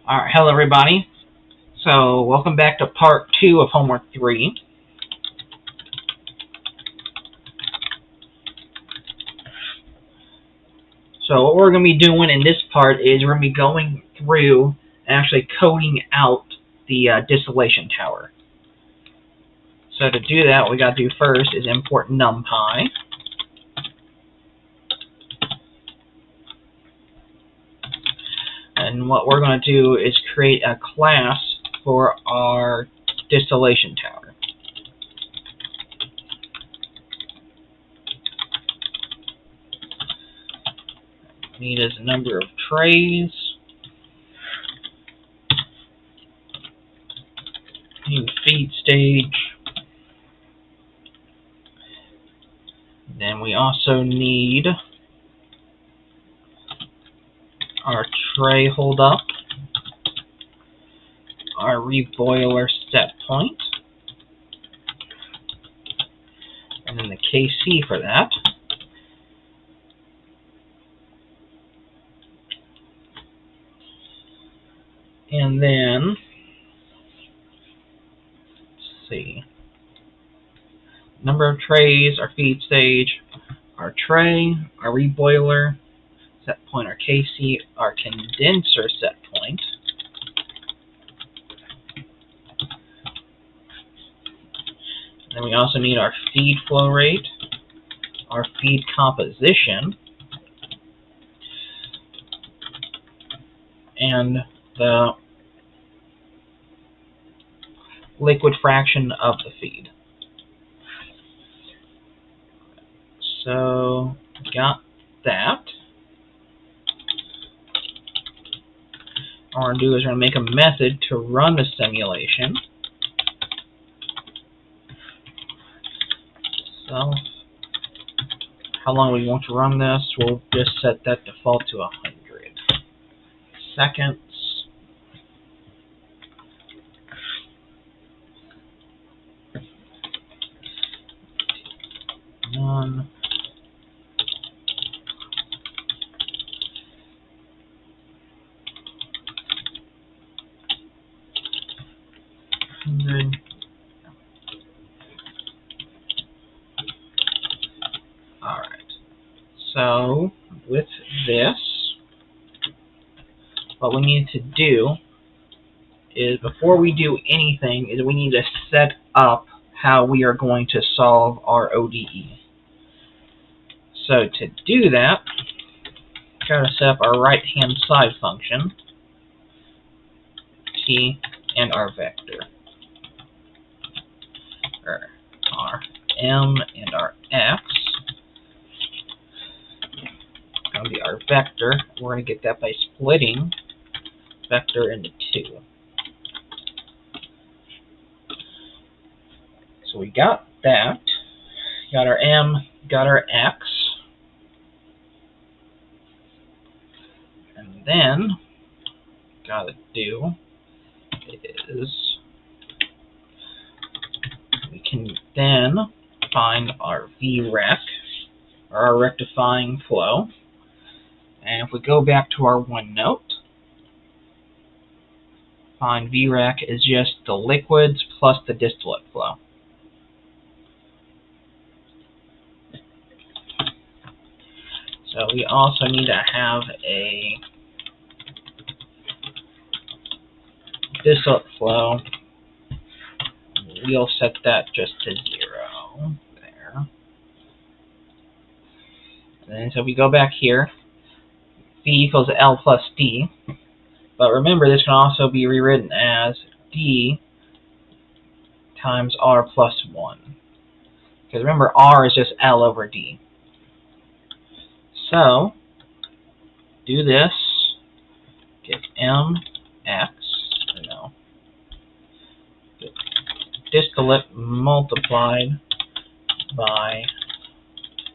Alright, hello everybody. So, welcome back to part 2 of homework 3. So, what we're going to be doing in this part is we're going to be going through and actually coding out the distillation tower. So, to do that, what we got to do first is import NumPy. And what we're going to do is create a class for our distillation tower. Need is a number of trays. Need feed stage. Then we also need our tray hold up, our reboiler set point, and then the KC for that. And then, let's see, number of trays, our feed stage, our tray, our reboiler set point, our KC, our condenser set point, and then we also need our feed flow rate, our feed composition, and the liquid fraction of the feed. So, got that. What we're going to do is we're going to make a method to run the simulation. So, how long we want to run this, we'll just set that default to 100 seconds. None. Alright. So, with this, what we need to do is, before we do anything, is we need to set up how we are going to solve our ODE. So to do that, we've got to set up our right-hand side function, t, and our vector, or our m and our x. It's going to be our vector. We're going to get that by splitting vector into 2. So we got that. Got our m, got our x. And then, gotta do is we can then find our VREC, or our rectifying flow. And if we go back to our OneNote, find VREC is just the liquids plus the distillate flow. So we also need to have a distillate flow. We'll set that just to 0 there. And then so we go back here, V equals L plus D. But remember, this can also be rewritten as D times R plus 1. Because remember, R is just L over D. So, do this, get mx, get distillate multiplied by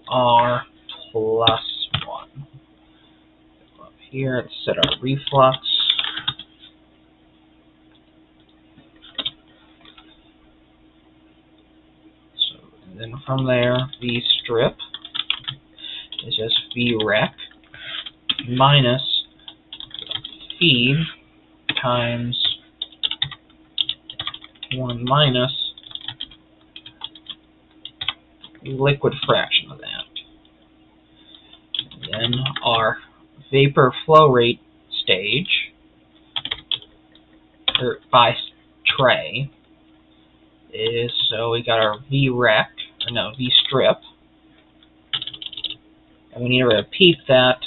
R plus 1. Up here, let's set our reflux. So, and then from there, V strip is just VREC minus feed times 1 minus liquid fraction of that. Then our vapor flow rate stage, or by tray, is, so we got our vrec, or no, vstrip, and we need to repeat that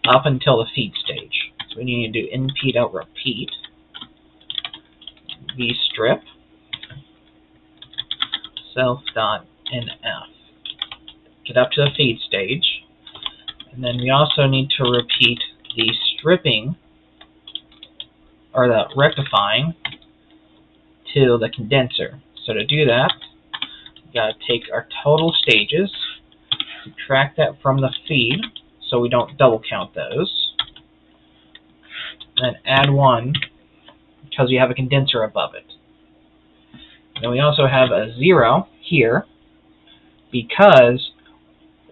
up until the feed stage. So we need to do npeat out repeat vstrip self.nf. Get up to the feed stage, and then we also need to repeat the stripping, or the rectifying, to the condenser. So to do that, we got to take our total stages, subtract that from the feed, so we don't double count those, and then add 1 because we have a condenser above it. And we also have a 0 here because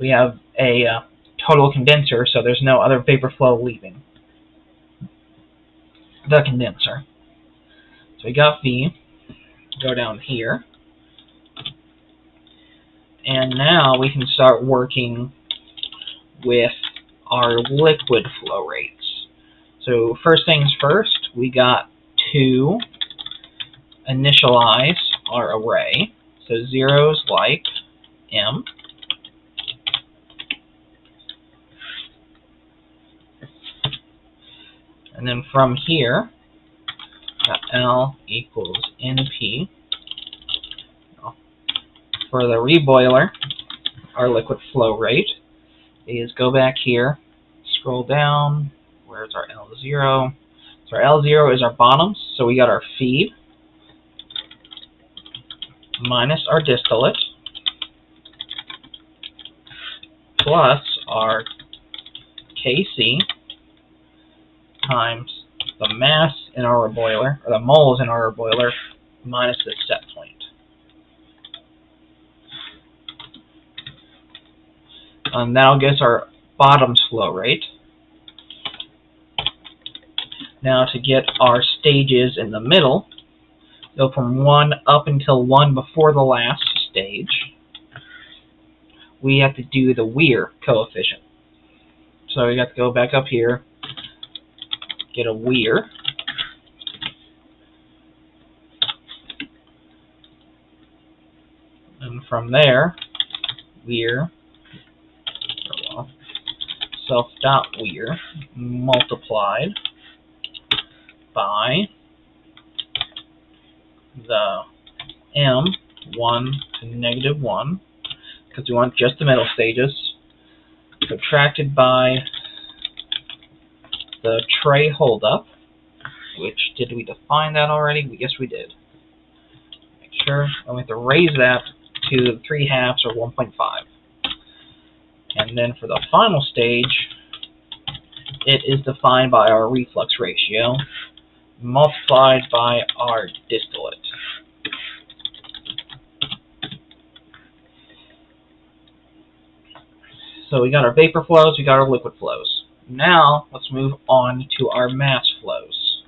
we have a total condenser, so there's no other vapor flow leaving the condenser. So we got V, go down here, and now we can start working with our liquid flow rates. So first things first, we got to initialize our array. So zeros like M, and then from here, L equals NP. For the reboiler, our liquid flow rate is, go back here, scroll down, where's our L0? So our L0 is our bottoms, so we got our feed minus our distillate plus our Kc times the mass in our boiler, or the moles in our boiler, minus the set point. And that'll get us our bottoms flow rate. Now to get our stages in the middle, go from 1 up until 1 before the last stage, we have to do the Weir coefficient. So we got to go back up here, get a Weir, and from there, Weir, self.Weir multiplied by the M1 to -1, because we want just the middle stages, subtracted by the tray holdup, which, did we define that already? Yes, we did. Make sure, and we have to raise that to 3/2 or 1.5. And then for the final stage, it is defined by our reflux ratio multiplied by our distillate. So we got our vapor flows, we got our liquid flows. Now let's move on to our mass flows.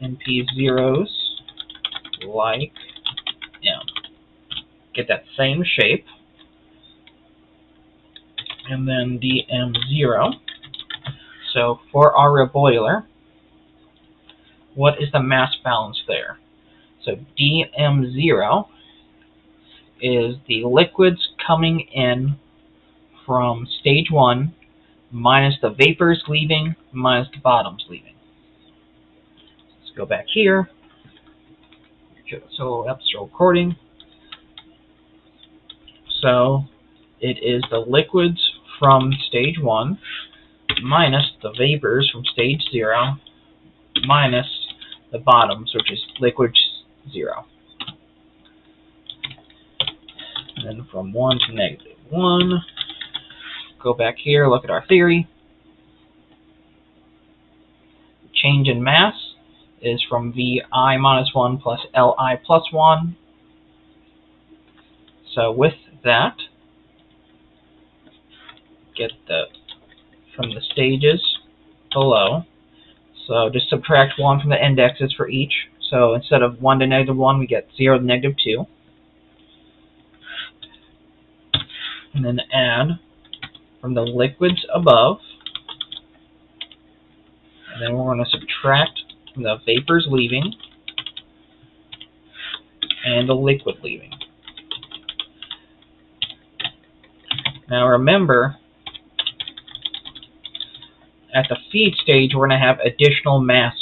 NP zeros like M. Get that same shape. And then dm0. So for our boiler, what is the mass balance there? So dm0 is the liquids coming in from stage 1 minus the vapors leaving minus the bottoms leaving. Let's go back here. So that's the recording. So it is the liquids from stage 1 minus the vapors from stage 0 minus the bottoms, which is liquid 0. And then from 1 to -1, go back here, look at our theory. Change in mass is from Vi-1 plus Li plus 1. So with that, get from the stages below, So just subtract 1 from the indexes for each. So instead of 1 to negative 1, we get 0 to negative 2. And then add from the liquids above. And then we're going to subtract from the vapors leaving and the liquid leaving. Now remember, at the feed stage, we're going to have additional mass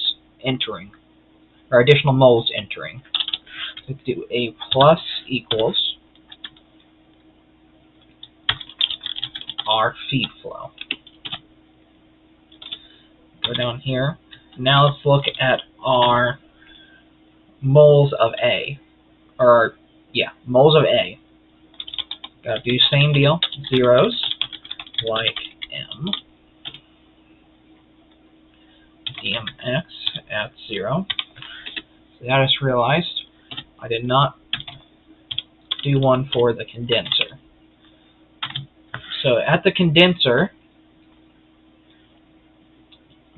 entering, or additional moles entering. Let's do A plus equals our feed flow. Go down here. Now let's look at our moles of A. Moles of A. Gotta do same deal. Zeros, like M. dmx at 0. So I just realized I did not do one for the condenser. So at the condenser,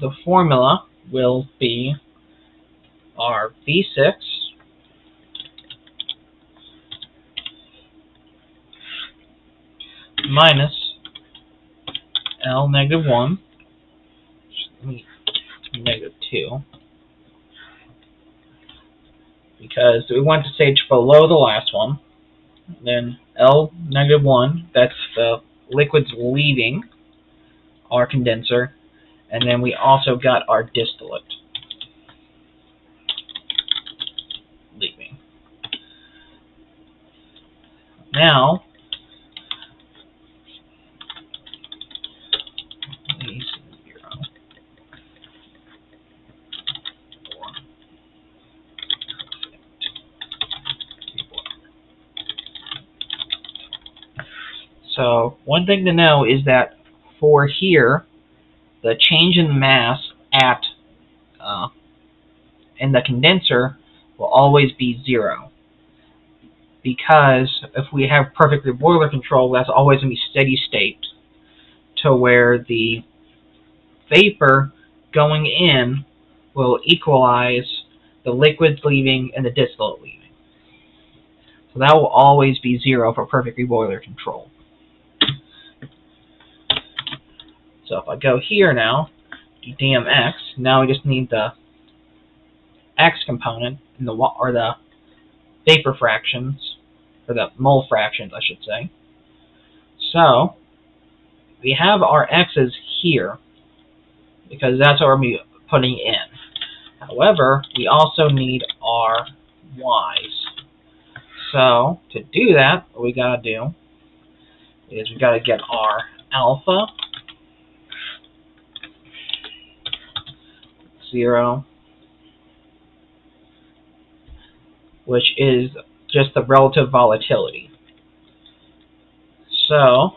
the formula will be our V6 minus L negative 1, negative 2, because we want the stage below the last one. Then L negative 1, that's the liquids leaving our condenser, and then we also got our distillate leaving. Now, so one thing to know is that for here, the change in mass at in the condenser will always be 0. Because if we have perfect reboiler control, that's always going to be steady state, to where the vapor going in will equalize the liquids leaving and the distillate leaving. So that will always be 0 for perfect reboiler control. So if I go here now, do dmx, now we just need the x component, in the vapor fractions, or the mole fractions, I should say. So we have our x's here, because that's what we're putting in. However, we also need our y's. So to do that, what we gotta do is we gotta get our alpha 0, which is just the relative volatility. So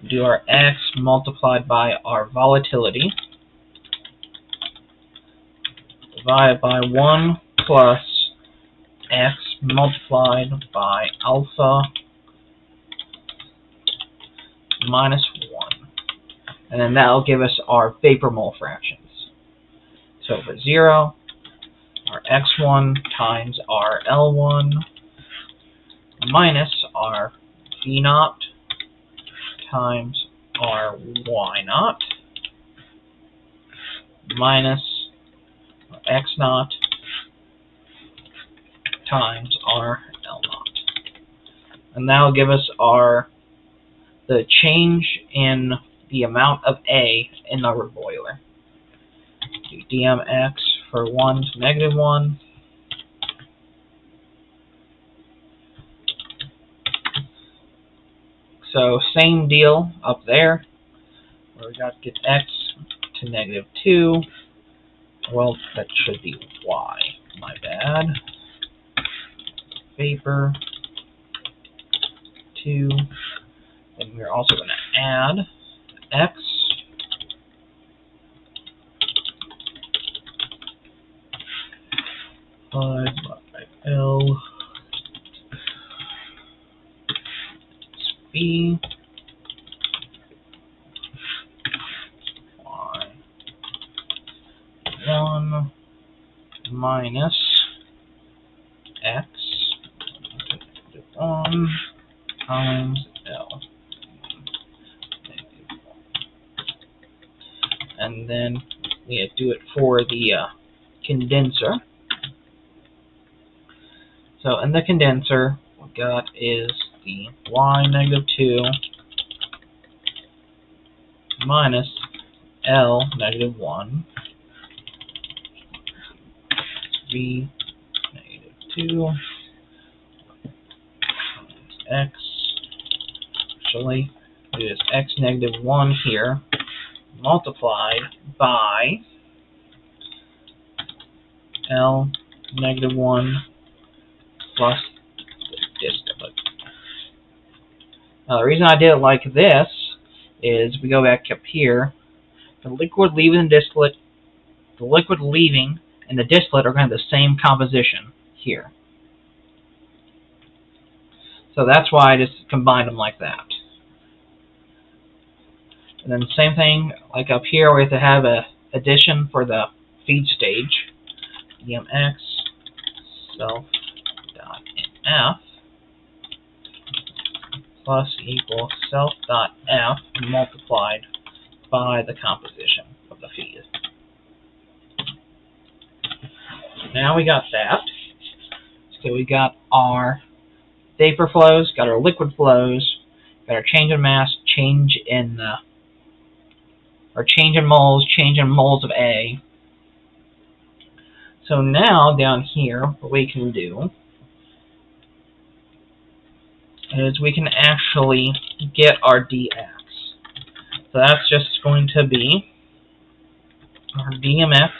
do our x multiplied by our volatility divided by 1 plus x multiplied by alpha minus 1. And then that will give us our vapor mole fractions. So for 0, our x1 times our L1 minus our V0 times our Y0 minus our X0 times our L0. And that will give us the change in the amount of A in our boiler. Do dmx for 1 to negative 1. So same deal up there, where we got to get x to negative 2. Well, that should be y. My bad. Vapor 2. Then we're also going to add x by L B Y 1 minus x 1 times L. And then we do it for the condenser. So in the condenser, what we got is the y negative 2 minus L negative 1 v negative 2 x, actually, it is x negative 1 here, multiplied by L negative 1 plus the distillate. Now the reason I did it like this is we go back up here, the liquid leaving the distillate, the liquid leaving and the distillate are going to have the same composition here. So that's why I just combined them like that. And then the same thing, like up here, we have to have a addition for the feed stage. EMX self dot F plus equals self dot F multiplied by the composition of the feed. Now we got that. So we got our vapor flows, got our liquid flows, got our change in mass, change in change in moles of A. So now down here, what we can do is we can actually get our dx. So that's just going to be our dmx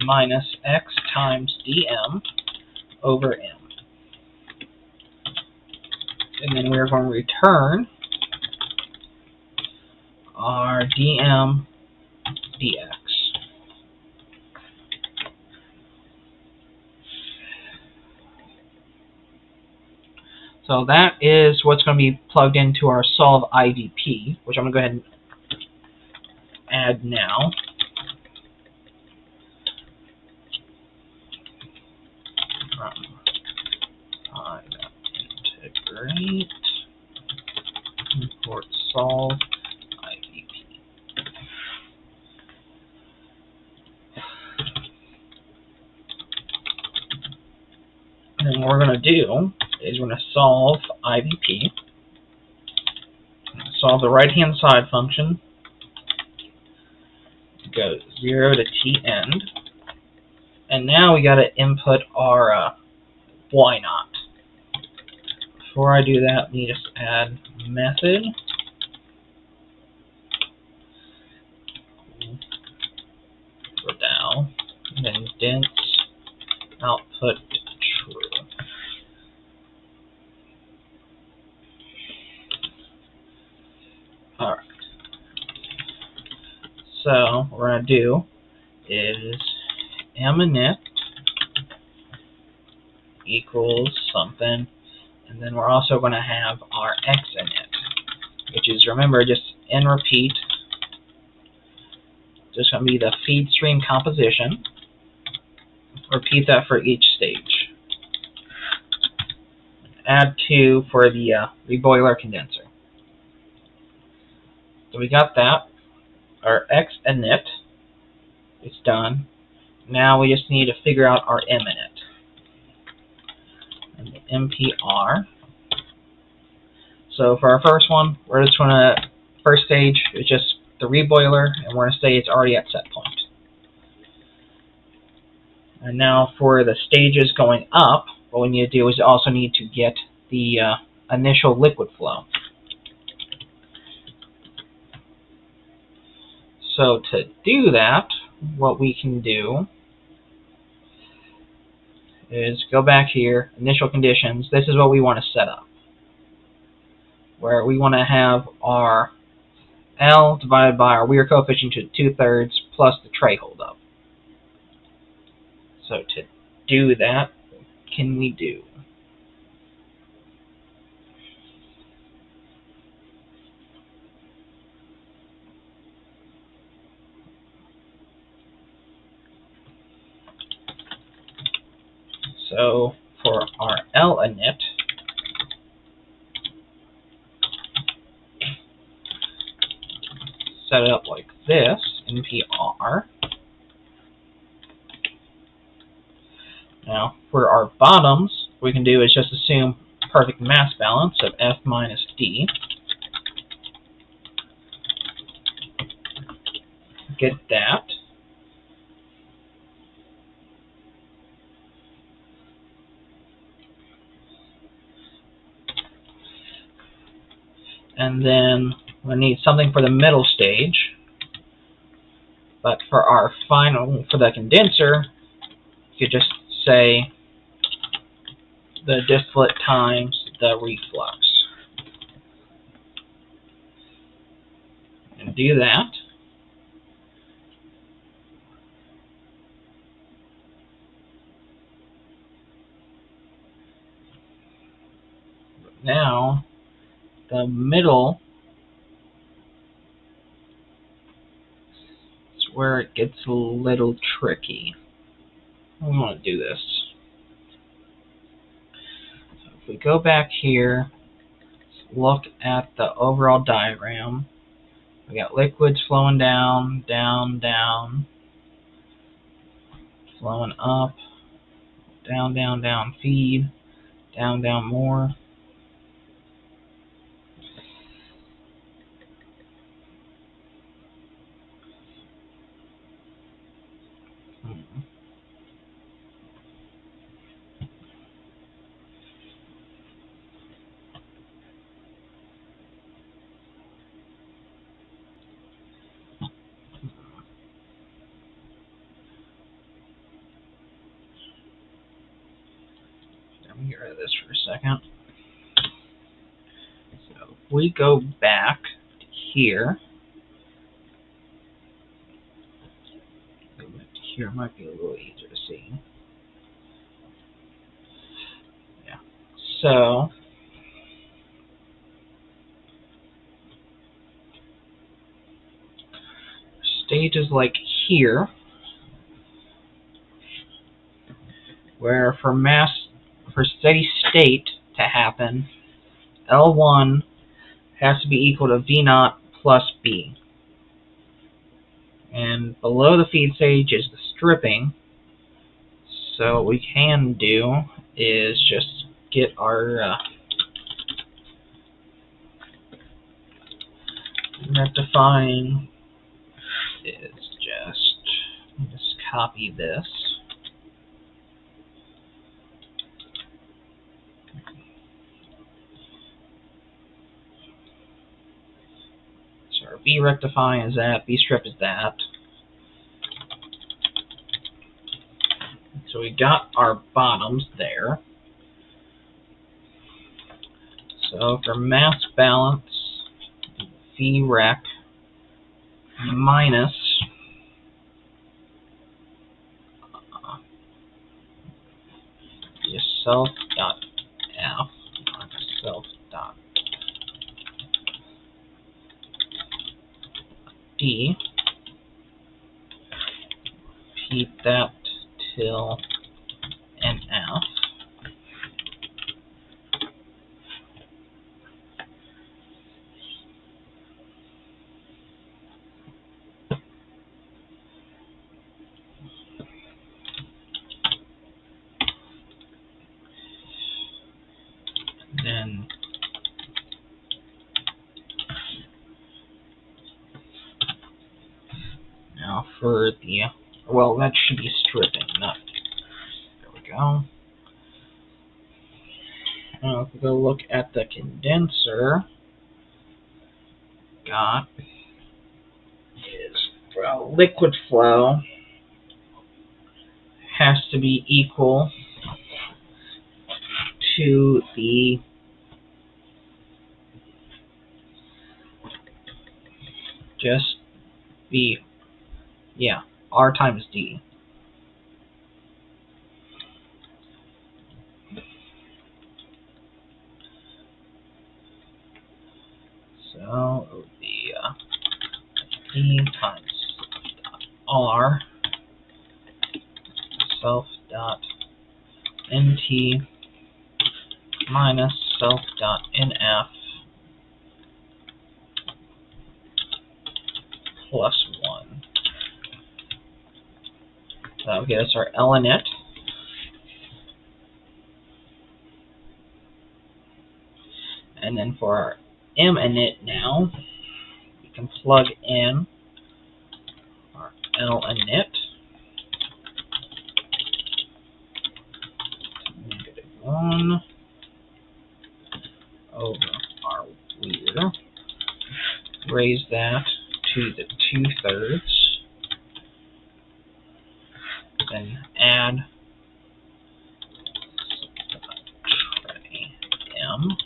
minus x times dm over m. And then we're going to return our dm dx. So that is what's going to be plugged into our solve IVP, which I'm going to go ahead and add now. Integrate, import solve IVP. And what we're going to do is we're going to solve IVP, solve the right-hand side function, go 0 to t end, and now we got to input our y naught. Before I do that, we just add method for Dow, and then dense output true. Alright. So what we're going to do is minit equals something, and then we're also going to have our xinit, which is, remember, just n repeat. Just going to be the feed stream composition. Repeat that for each stage. Add 2 for the reboiler condenser. So we got that. Our xinit is done. Now we just need to figure out our minit. And the MPR. So for our first one, we're just going to, first stage is just the reboiler, and we're going to say it's already at set point. And now for the stages going up, what we need to do is also need to get the initial liquid flow. So to do that, what we can do is go back here, initial conditions. This is what we want to set up, where we want to have our L divided by our Weir coefficient to 2/3 plus the tray holdup. So to do that, what can we do? So for our L init, set it up like this, npr. Now, for our bottoms, what we can do is just assume perfect mass balance of F minus D. Get that. And then we need something for the middle stage. But for our final, for the condenser, you could just say the distillate times the reflux. And do that. Now, the middle is where it gets a little tricky. We want to do this. So if we go back here, look at the overall diagram. We got liquids flowing down, down, down, flowing up, down, down, down, feed, down, down more. Let me get rid of this for a second. So if we go back to here, here might be a little easier to see. Yeah. So stages like here, where for steady state to happen, L1 has to be equal to V0 plus B. And below the feed stage is the stripping. So what we can do is just get our rectifying is just copy this. So our V rectifying is that, V strip is that. So we got our bottoms there. So for mass balance, V rec minus self dot F self dot D. Repeat that till NF. Then now for the, well, that should be stripping, not, there we go. Now if we go look at the condenser, got is, well, liquid flow has to be equal to the just the, yeah, R times D. So it would be D times R self dot nt minus self.nf plus 1. That'll get us our L init. And then for our M init now, we can plug in our L init. -1 over our weir. Raise that to the 2/3. Then add tray M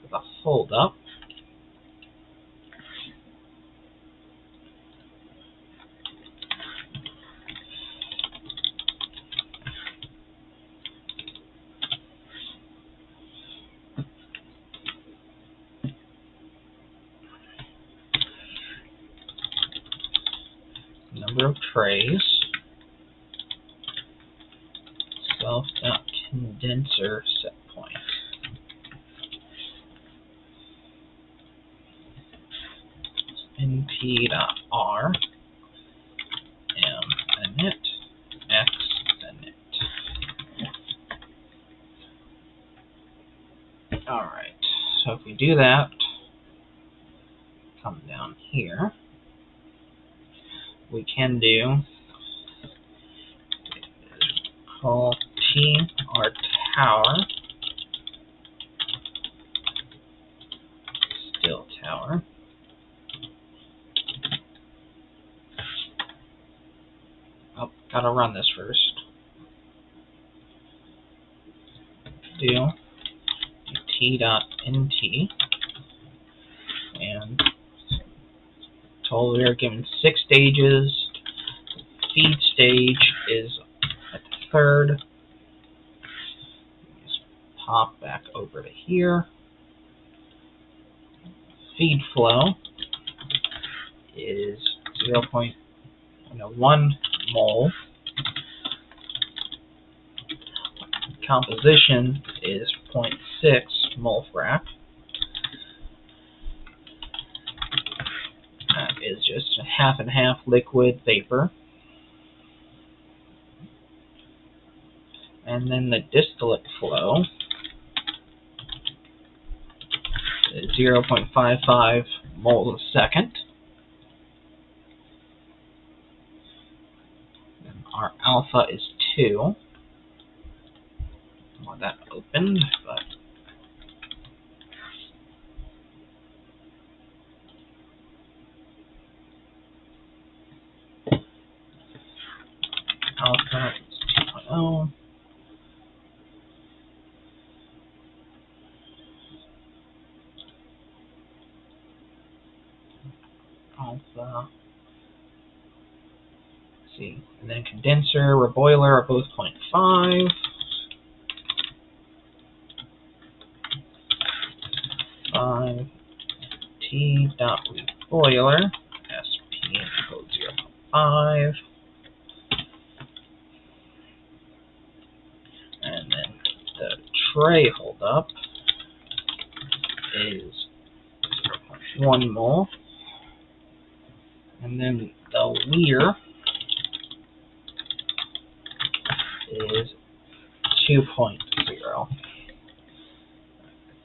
with a hold up. Number of trays. Self.condenser set point. np.r m init x init. Alright, so if we do that, come down here, we can do call t our tower, still tower. Oh, gotta run this first. Do t.nt, and told we are given 6 stages. Feed stage is at the 3rd. Just pop back over to here. Feed flow is 0.1 mole. Composition is 0.6 mole frac. That is just a half and half liquid vapor. And then the distillate flow is 0.55 moles a second. And our alpha is 2. I want that opened, but alpha is 2.0. Alpha. Let's see, and then condenser or boiler are both 0.5. 5 t dot boiler sp equals 0.5. And then the tray holdup is 0.1 mole. And then the weir is 2.0.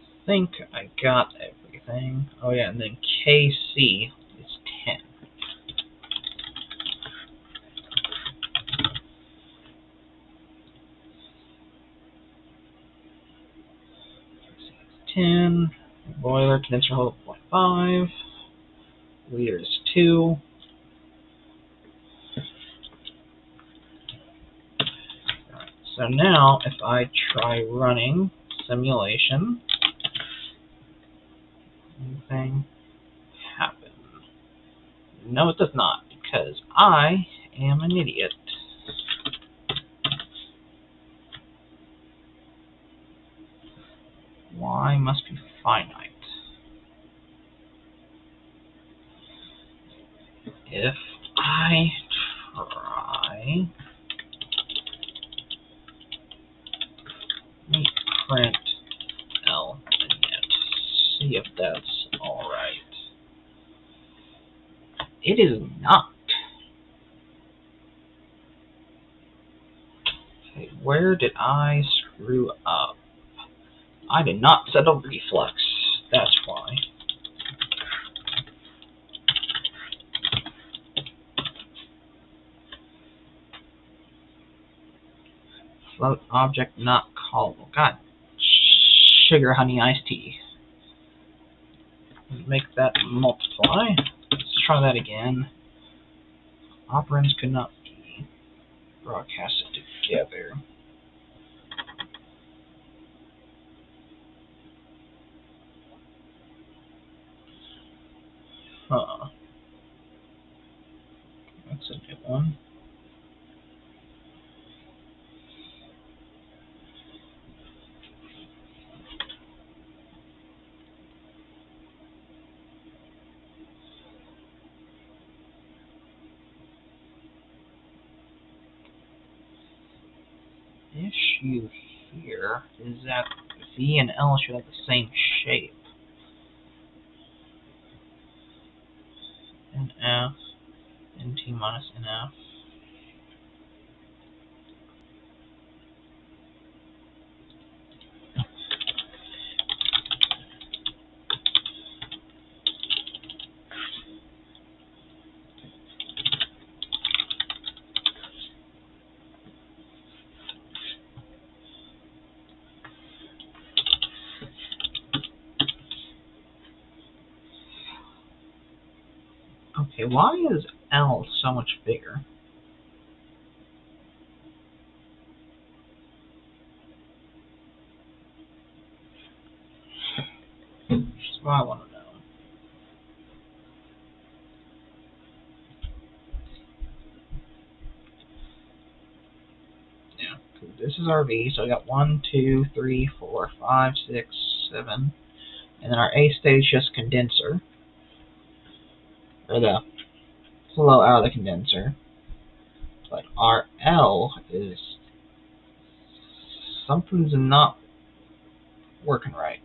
I think I got everything. Oh yeah, and then KC is 10. 10. Boiler condenser hold 0.5. Weir is 2. Alright, so now if I try running simulation, anything happen? No, it does not, because I am an idiot. Y must be finite. If I try print L init. See if that's alright. It is not. Okay, where did I screw up? I did not set a reflex. That's why. Float object not callable. God. Sugar, honey, iced tea. Make that multiply. Let's try that again. Operands could not be broadcasted together. Huh. That's a new one. Issue here is that V and L should have the same shape. NF, NT minus NF. Okay, why is L so much bigger? That's what I want to know. Yeah, this is our V, so we got 1, 2, 3, 4, 5, 6, 7, and then our A stage is just condenser, or the flow out of the condenser. But our L is something's not working right.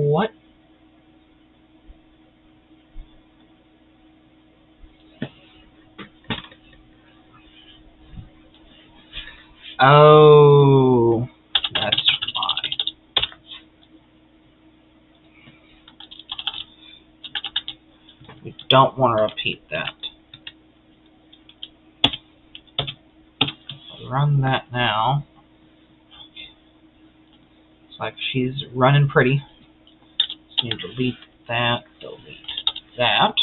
What? Oh, that's why. We don't want to repeat that. I'll run that now. It's like she's running pretty. Just need to delete that, delete that.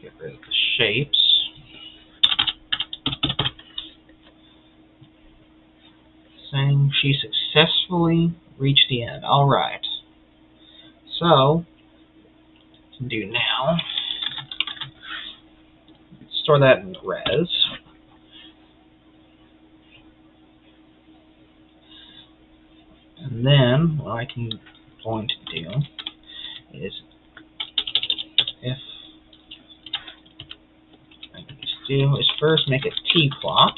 Get rid of the shapes. Saying she successfully reached the end. Alright. So, what we can do now, store that in res. And then, what I'm going to do is, if I can just do is first make a t-plot,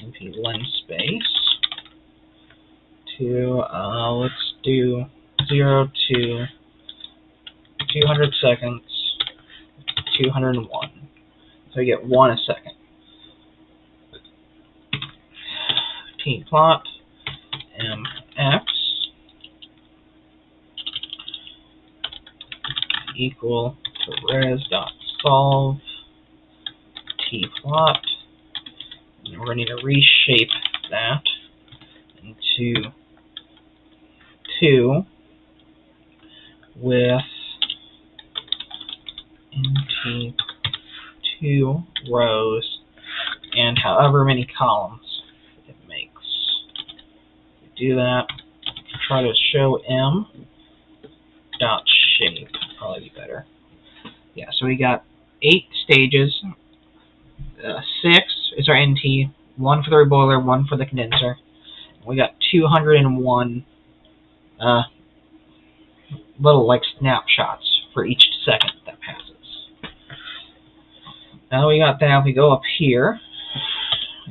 np space, to, let's do 0 to 200 seconds, 201. So I get 1 a second. T-plot, mx, equal to res.solve tplot. And we're going to need to reshape that into 2 with nt 2 rows and however many columns it makes. Do that. Try to show m dot shape. Probably be better. Yeah, so we got 8 stages. 6 is our NT, 1 for the reboiler, 1 for the condenser. We got 201 little like snapshots for each second that passes. Now we got that. We go up here,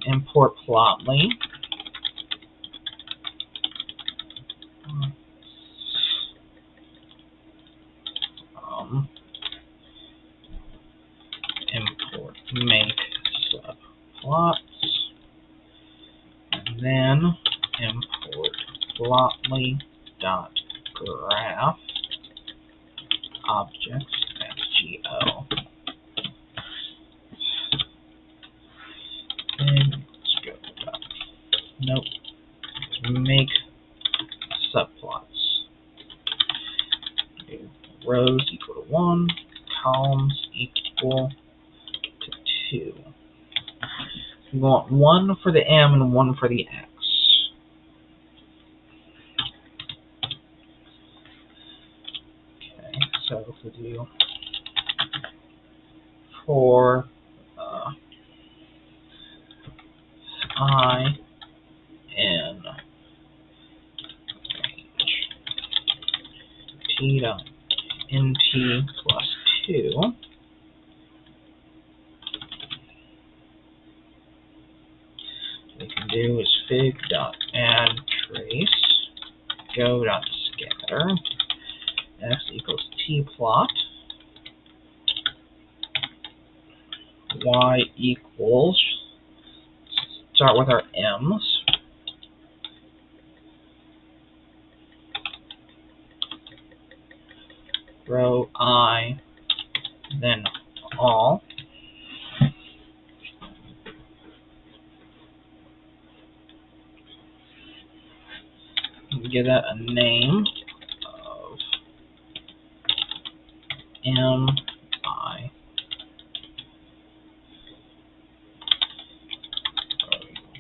import Plotly. Import make subplots, and then import Plotly dot graph objects.go. And let's go. Nope. Make subplots. Rows equal to 1, columns equal to 2. We want 1 for the M and 1 for the X. Okay, so if we do for I n range t dot nt plus 2, what we can do is fig dot add trace go dot scatter x equals t plot y equals, start with our m's, row I, then all. Give that a name of M I.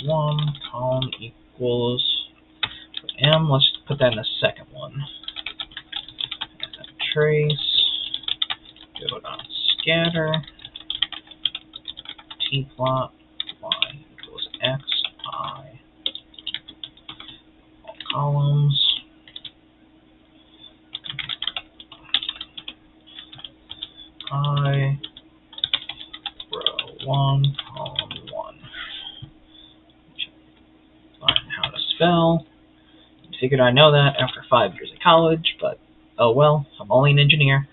1 column equals M. Let's put that in the second one. Trace go dot scatter t plot y equals x I. All columns. I row 1 column 1. Learn how to spell. Figured I know that after 5 years of college, but oh well, I'm only an engineer.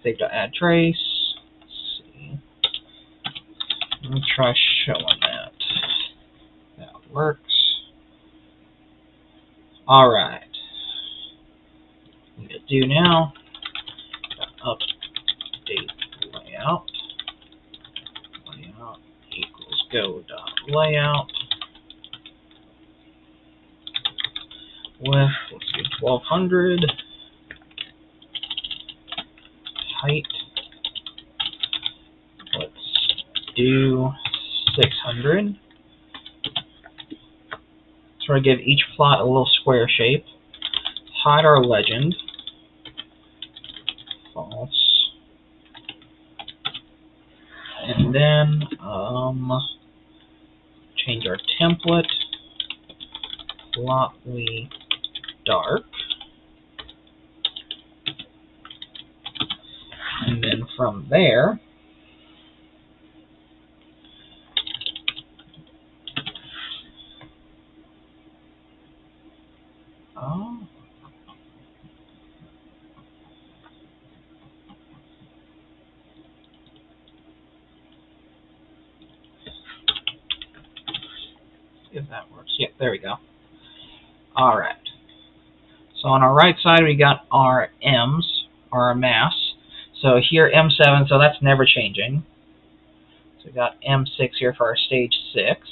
Fig to add trace. Let's see. Let me try showing that. That works. Alright. What we need to do now, update layout. Layout equals go dot layout. With, let's do 1200. Height. Let's do 600. So we're going to give each plot a little square shape. Hide our legend. False. And then change our template. Plotly dark. And then from there, if that works. Yep, there we go. Alright. So on our right side we got our M's, our mass. So here M7, so that's never changing. So we got M6 here for our stage 6.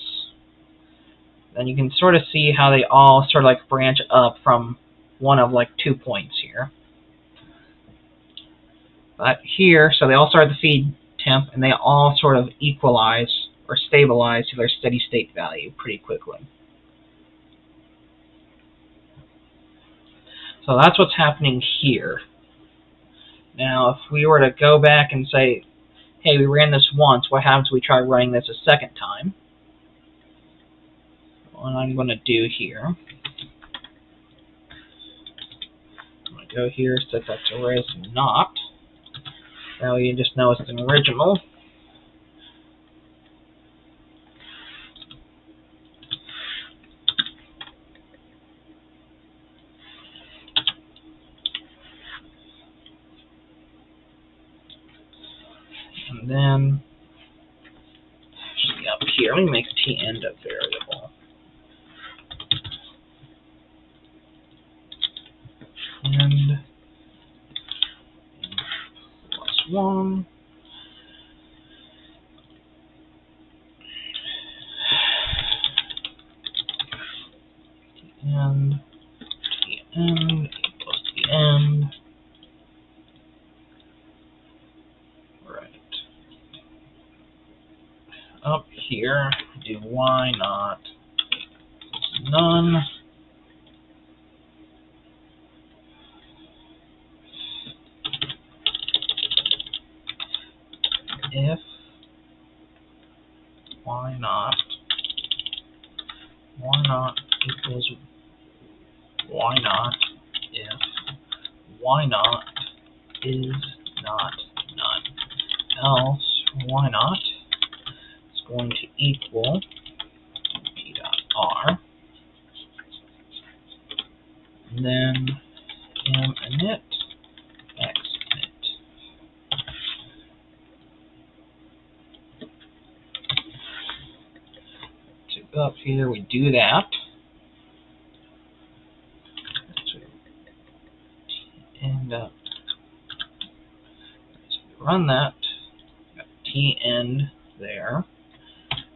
Then you can sort of see how they all sort of like branch up from one of like 2 points here. But here, so they all start at the feed temp, and they all sort of equalize or stabilize to their steady state value pretty quickly. So that's what's happening here. Now, if we were to go back and say, hey, we ran this once, what happens if we try running this a second time? What I'm going to do here, I'm going to go here, set that to res not. Now you just know it's an original. And then, actually up here, let me make t_end a variable. And +1. And t_end equals t_end. Right. Up here, do why not none. If why not equals why not if why not is not none. Else why not is going to equal p.r, and then m_init x_init. So up here we do that. And so we run that, got t_end there.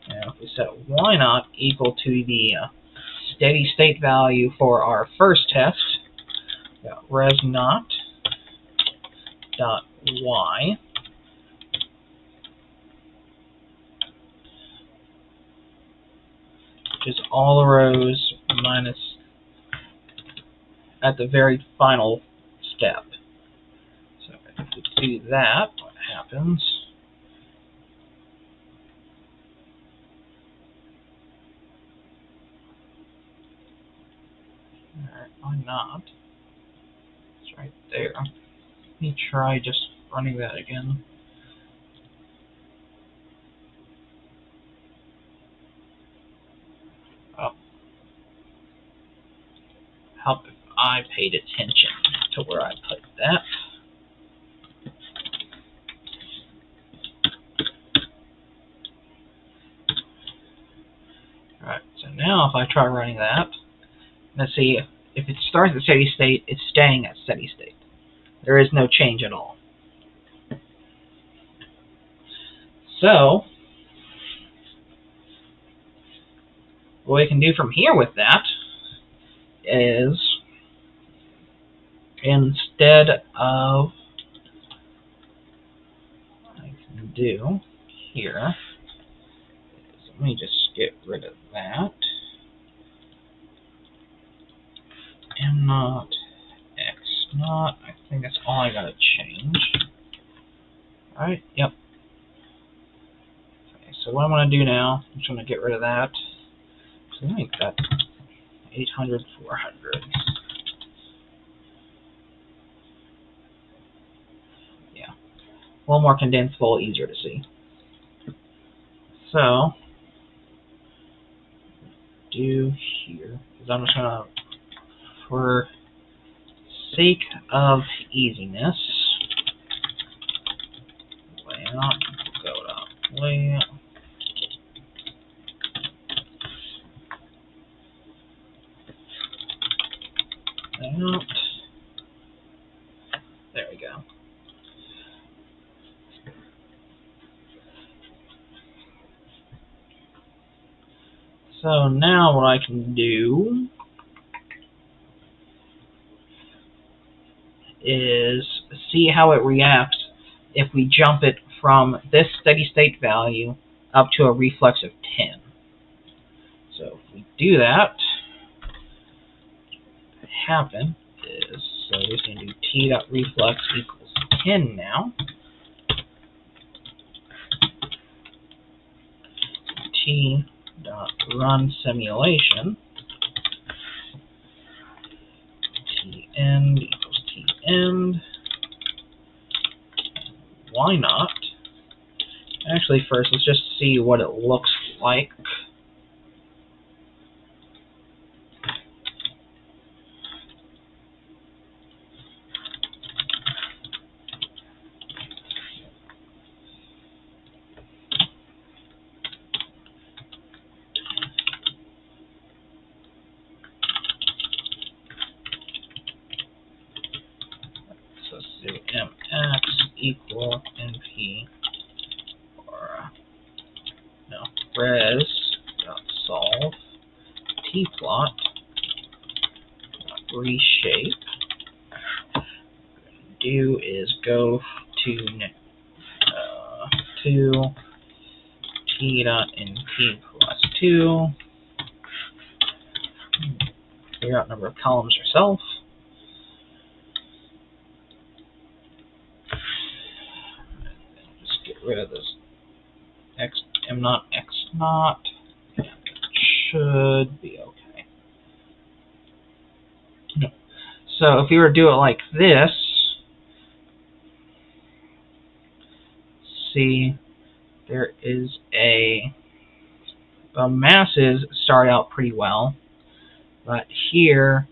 Now if we set why not equal to the steady state value for our first test, we got res not dot y, which is all the rows minus at the very final step. So if we do that, what happens? Alright, why not? It's right there. Let me try just running that again. Oh. Help if I paid attention to where I put that. Alright, so now if I try running that, let's see, if it starts at steady state, it's staying at steady state. There is no change at all. So, what we can do from here with that is, instead of, what I can do here is, let me just get rid of that. M0, X0, I think that's all I gotta change. Alright, yep. Okay, so what I'm gonna do now, I'm just gonna get rid of that. So make that 800, 400. Yeah. A little more condensed, a little easier to see. So, do here, because I'm just gonna, for sake of easiness, layout, go to layout. Layout. There we go. So now what I can do is see how it reacts if we jump it from this steady state value up to a reflex of 10. So if we do that, what happen is, so we're just going to do t.reflex equals 10 now. T.run simulation, t_end equals t_end. Why not? Actually, first, let's just see what it looks like. So let's do mx equal np, or no, res.solve tplot reshape. What we're going to do is go to t.np plus 2, figure out number of columns yourself. Just get rid of this m naught x naught. It should be okay. No. So if you were to do it like this, see, there is the masses start out pretty well, but here,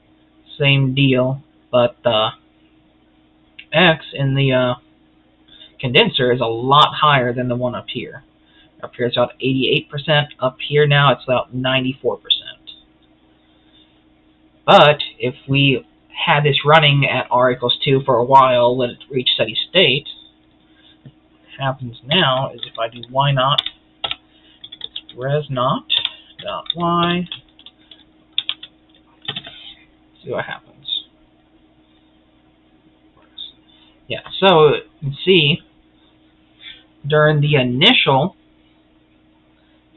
same deal, but the x in the condenser is a lot higher than the one up here. Up here it's about 88%, up here now it's about 94%. But if we had this running at r equals 2 for a while, let it reach steady state, what happens now is if I do y naught, it's res naught dot y, see what happens. Yeah, so you can see during the initial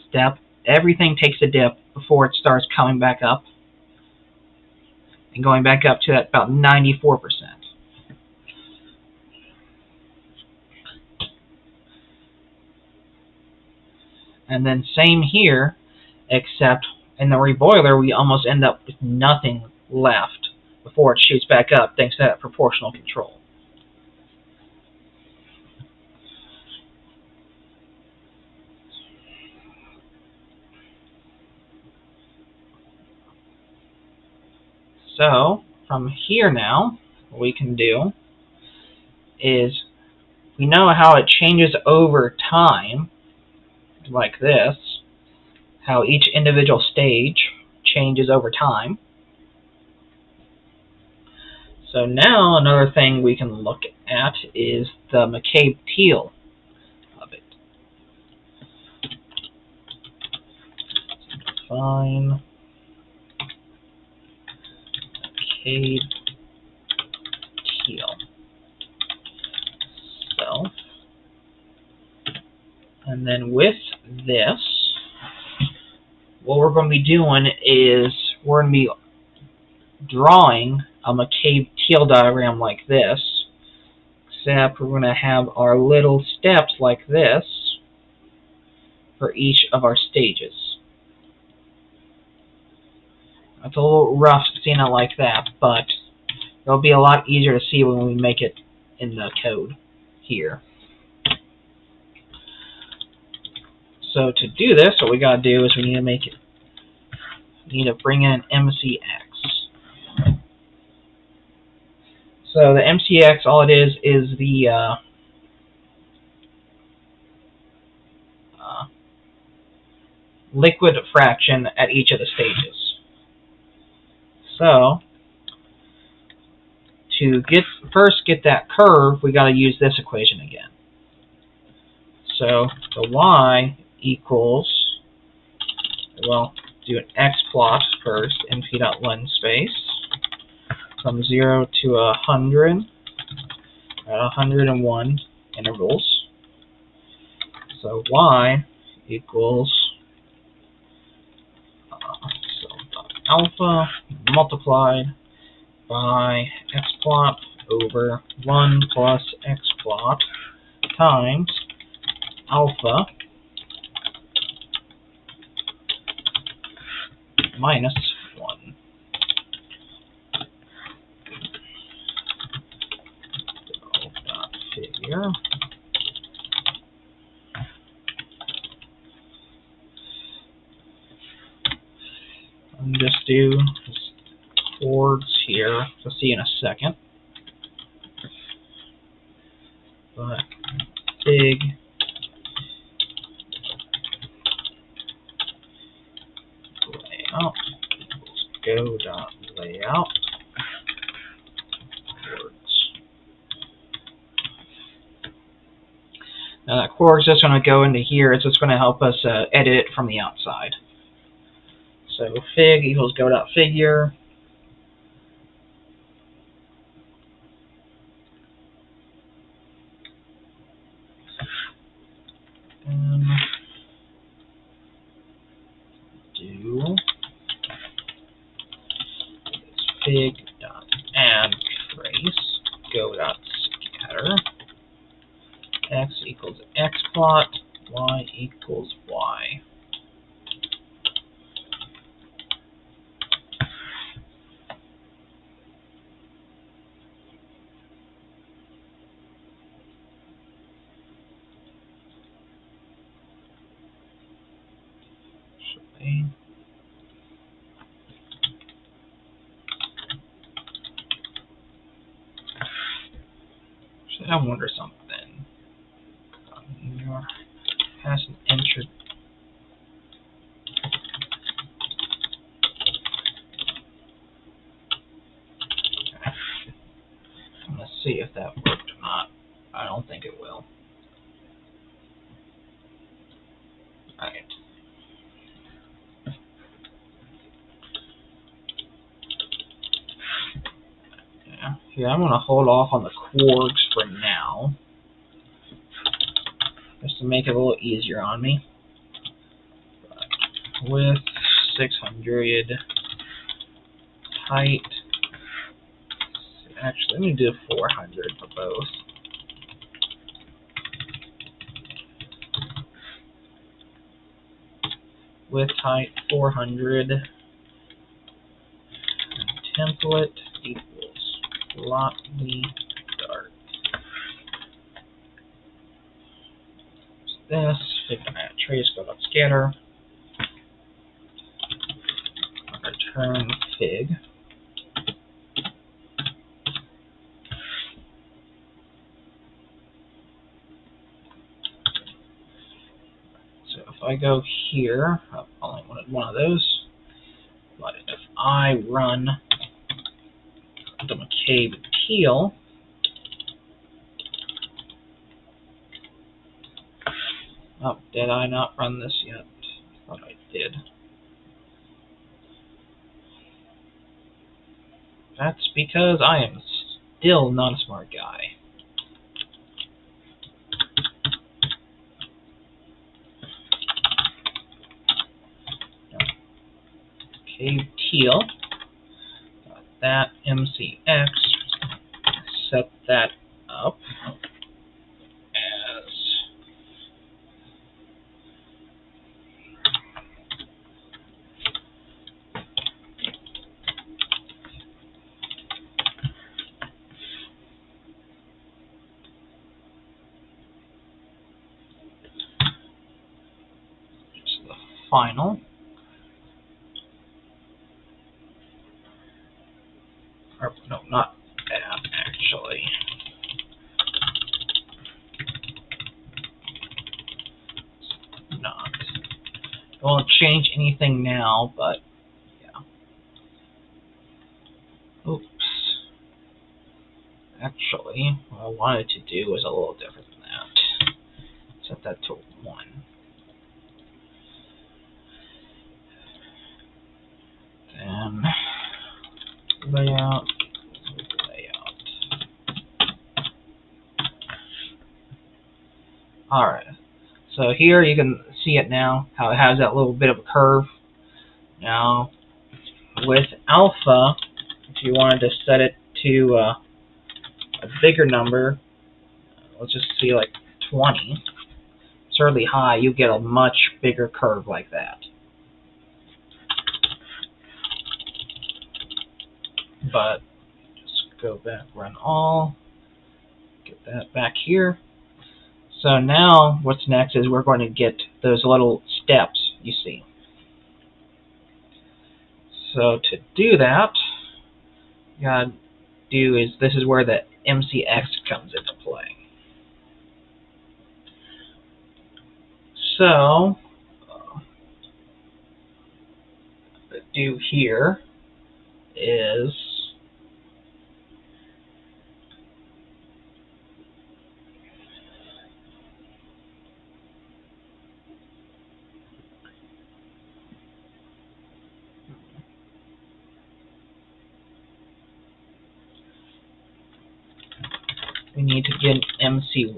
step, everything takes a dip before it starts coming back up and going back up to that about 94%. And then same here, except in the reboiler we almost end up with nothing left before it shoots back up thanks to that proportional control. So from here now, what we can do is, we know how it changes over time, like this, how each individual stage changes over time. So now another thing we can look at is the McCabe-Thiele of it. Define McCabe-Thiele self. And then with this, what we're going to be doing is we're going to be drawing a McCabe-Thiele diagram like this, except we're going to have our little steps like this for each of our stages. It's a little rough seeing it like that, but it'll be a lot easier to see when we make it in the code here. So to do this, what we got to do is we need to bring in MCX. So the MCX, all it is the liquid fraction at each of the stages. So to first get that curve, we got to use this equation again. So the y equals, well, do an xplot first in p.lenspace from 0 to 100 at 101 intervals. So y equals alpha multiplied by xplot over 1 plus xplot times alpha minus 1. Figure. And just do chords here. We'll see in a second. But big layout equals go.layout chords. Now that chord is just going to go into here. It's just going to help us edit it from the outside. So fig equals go.figure. Do fig.add trace go.scatter x equals xplot, y equals y. I wonder something. Has an enter. I'm gonna see if that worked or not. I don't think it will. Alright. Yeah, I'm gonna hold off on the quarks for now, just to make it a little easier on me. But with 600 height, actually, let me do 400 for both. Width height 400, and template equals Lotley Dart. This fig.add trace go.scatter. Return fig. So if I go here, I only wanted one of those. But if I run the McCabe-Thiele, oh, did I not run this yet? I thought I did. That's because I am still not a smart guy. McCabe-Thiele, got that MCX, set that up as just the final. Or, no, not that, actually. Not. I won't change anything now, but yeah. Oops. Actually, what I wanted to do was a little different than that. Set that to 1. layout. Alright, so here you can see it now, how it has that little bit of a curve. Now, with alpha, if you wanted to set it to a bigger number, let's just see like 20, it's really high, you get a much bigger curve like that. But just go back, run all, get that back here. So now what's next is we're going to get those little steps you see. So to do that, you gotta do is, this is where the MCX comes into play. So what I do here is we need to get an MCY.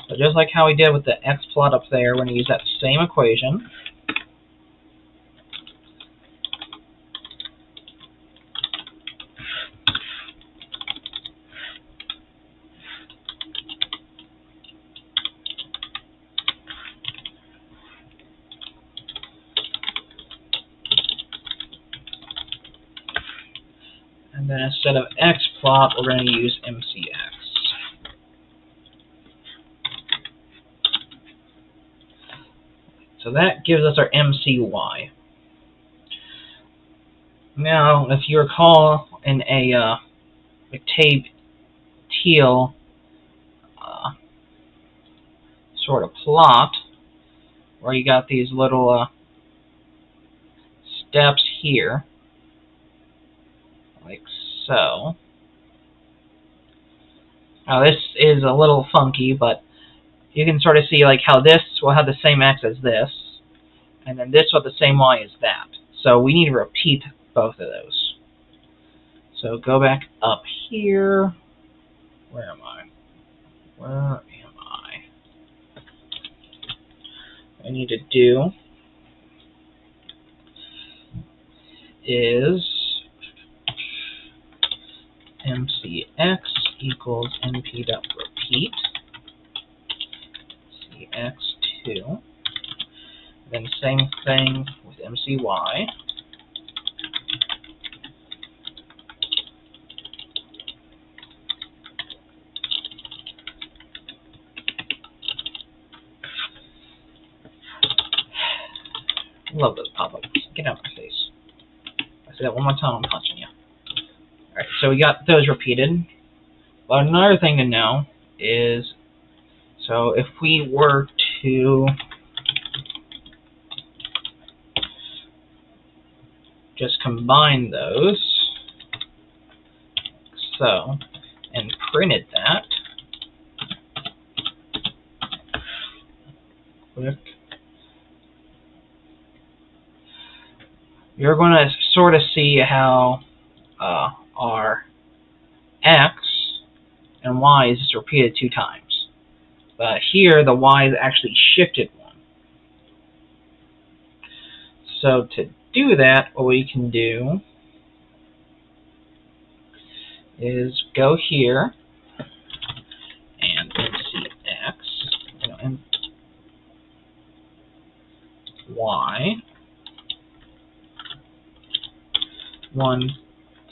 So just like how we did with the X plot up there, we're going to use that same equation. And then instead of X plot, we're going to use MCX. So that gives us our MCY. Now, if you recall in a McTabe Thiel sort of plot, where you got these little steps here, like so. Now this is a little funky, but you can sort of see like how this will have the same X as this, and then this will have the same Y as that. So we need to repeat both of those. So go back up here. Where am I? Where am I? What I need to do is MCX equals np.repeat CX2. Then same thing with MCY. Love those pop-ups. Get out of my face. I say that one more time, I'm punching you. Alright, so we got those repeated. But another thing to know is, so if we were to just combine those, so, and printed that, quick, you're going to sort of see how our X and Y is just repeated 2 times. But here, the Y is actually shifted 1. So to do that, what we can do is go here and MCX, and Y, 1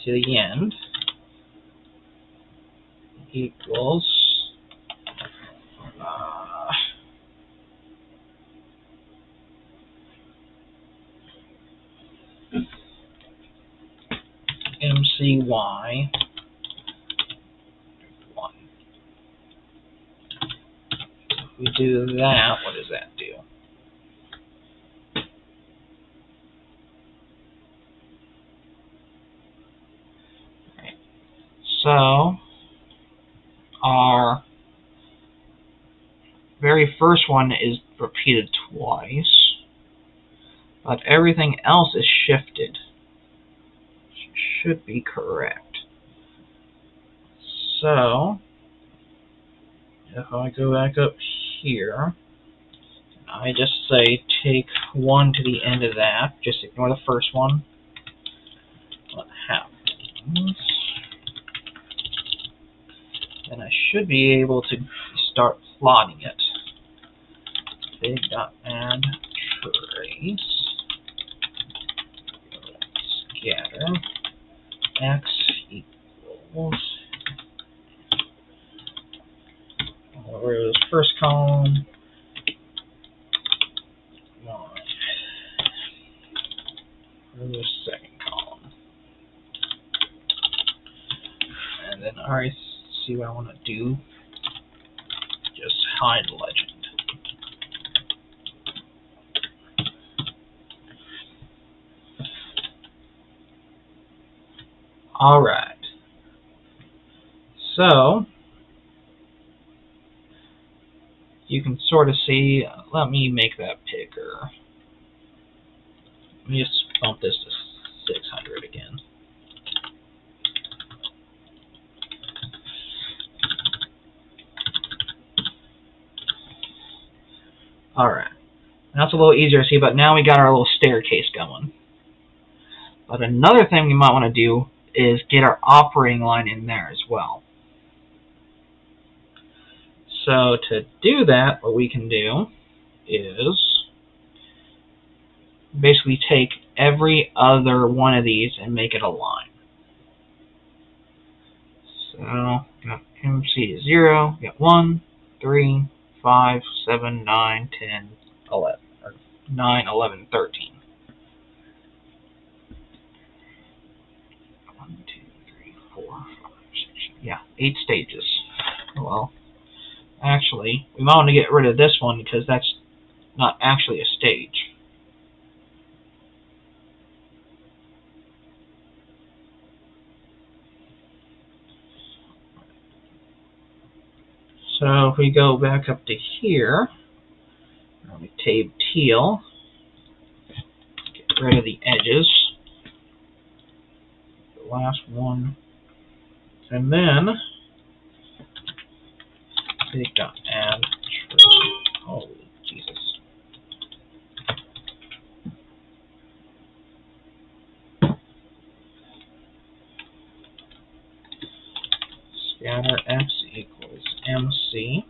to the end, equals MCY 1. If we do that, what does that do? Right. So our very first one is repeated twice, but everything else is shifted. should be correct. So, if I go back up here, I just say take 1 to the end of that. Just ignore the first one. What happens? And I should be able to start plotting it. Big.add trace scatter x equals where is first column y. Where is second column? And then I already see what I want to do. Just hide legend. Alright. So, you can sort of see, let me make that bigger. Let me just bump this to 600 again. Alright. That's a little easier to see, but now we got our little staircase going. But another thing we might want to do is get our operating line in there as well. So to do that, what we can do is basically take every other one of these and make it a line. So got MC 0, got 1, 3, 5, 7, 9, 10, 11, or 9, 11, 13. 1, 2, 3, 4, 5, 6, yeah, 8 stages. Well, actually, we might want to get rid of this one because that's not actually a stage. So if we go back up to here, we tab teal, get rid of the edges, the last one, and then big.add trace. Holy Jesus. Scatter x equals MC.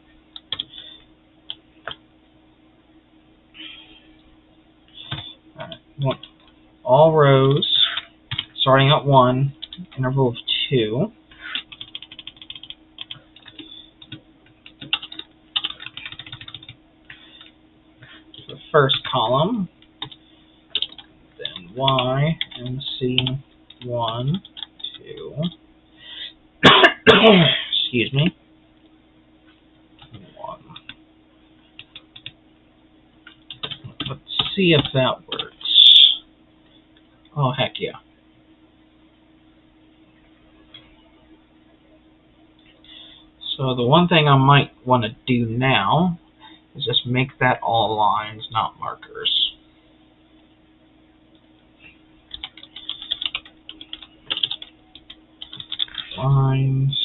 Alright, we want all rows starting at 1, interval of 2. The first column, then Y, MC, 1, 2. Excuse me. 1. Let's see if that works. Oh, heck yeah. So the one thing I might want to do now is just make that all lines, not markers. Lines.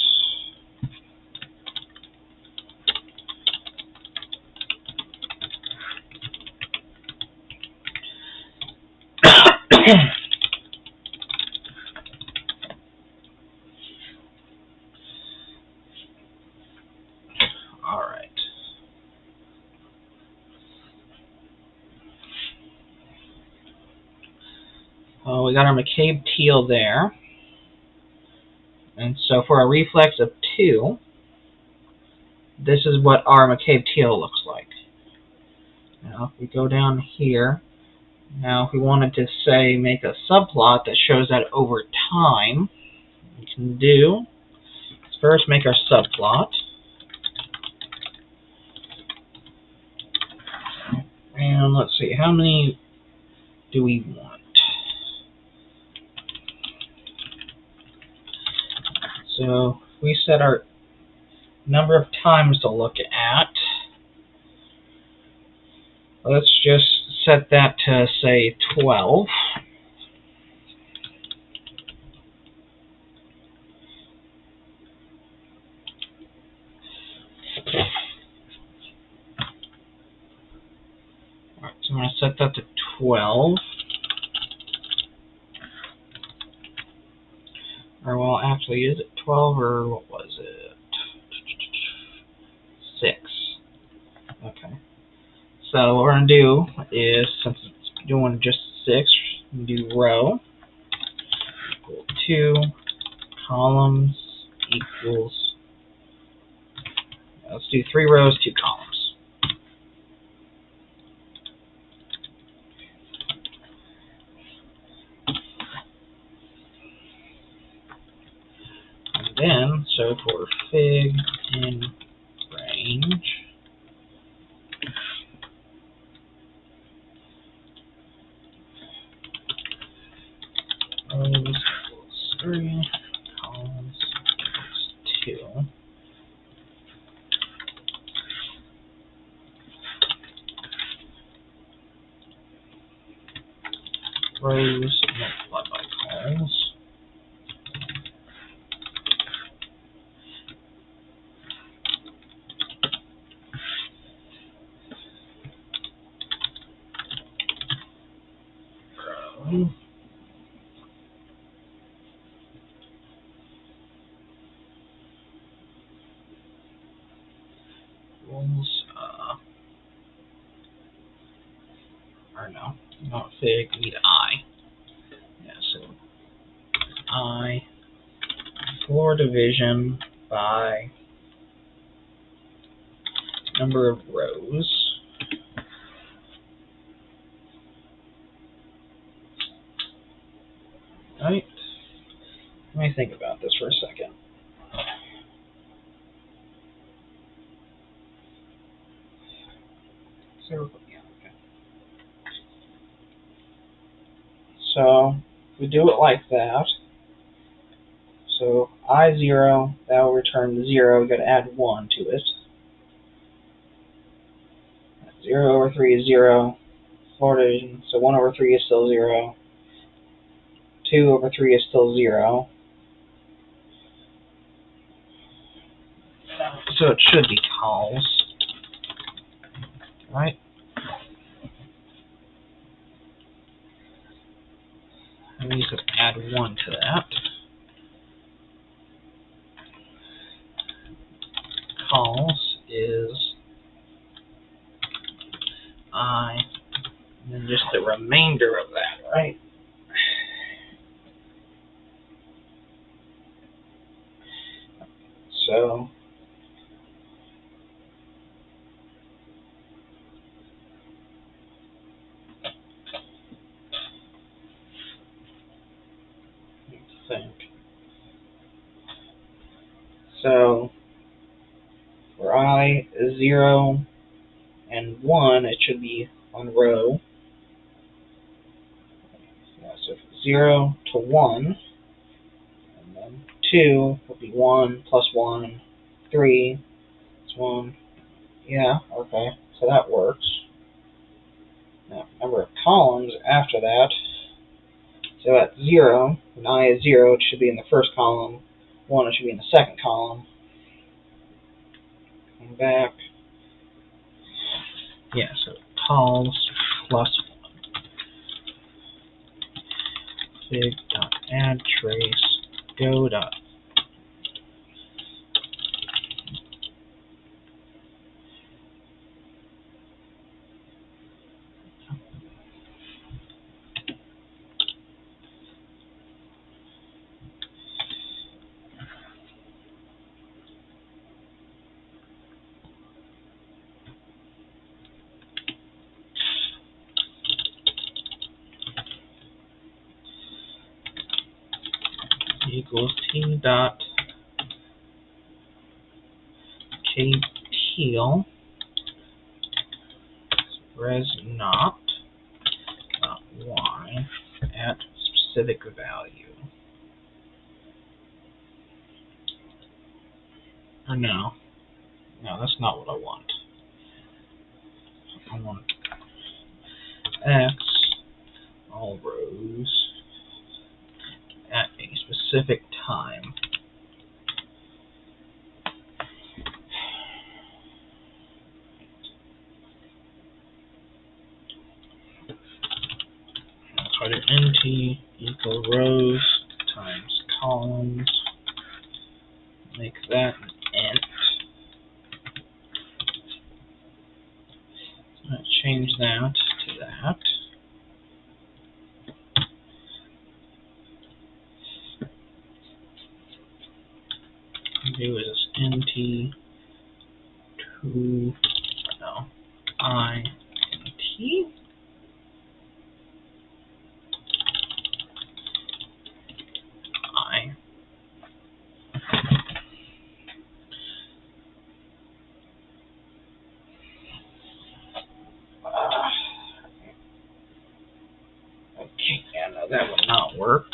Alright. We got our McCabe teal there. And so for a reflex of 2, this is what our McCabe teal looks like. Now if we go down here, now if we wanted to say make a subplot that shows that over time, we can do is first make our subplot. And let's see, how many do we want? So we set our number of times to look at. Let's just set that to, say, 12. set that to 12. Or, well, actually, is it 12 or what was it? 6. Okay. So what we're going to do is, since it's doing just 6, do row equal 2 columns equals, let's do 3 rows, 2 columns. And then, so for fig in range, rows equals 3, columns equals 2. Rows multiplied by columns. Equals, or no, not fig, we need I. Yeah, so I, floor division by number of rows. Right? Let me think about this for a second. So, yeah, okay. So we do it like that. So I0, that will return 0. We've got to add 1 to it. 0 over 3 is 0. Floor division, so 1 over 3 is still 0. 2 over 3 is still 0. So it should be cols. Right? And we could add 1 to that. Cols is I, and then just the remainder of that, right? So let's think. So for I 0 and 1, it should be on row. Yeah, so 0 to 1, and then 2 will be 1 plus 1, 3 is 1. Yeah, okay, so that works. Now, number of columns after that. So at 0, when I is 0, it should be in the first column. 1, it should be in the second column. Come back. Yeah, so cols plus 1. Fig dot add trace go dot equals T dot K teal res not dot Y at specific value. Or no, that's not what I want. I want X all rows at a specific time. nt equal rows times columns. Make that an int. Change that to that. Do is nt to I int I. Okay, yeah, no, that would not work.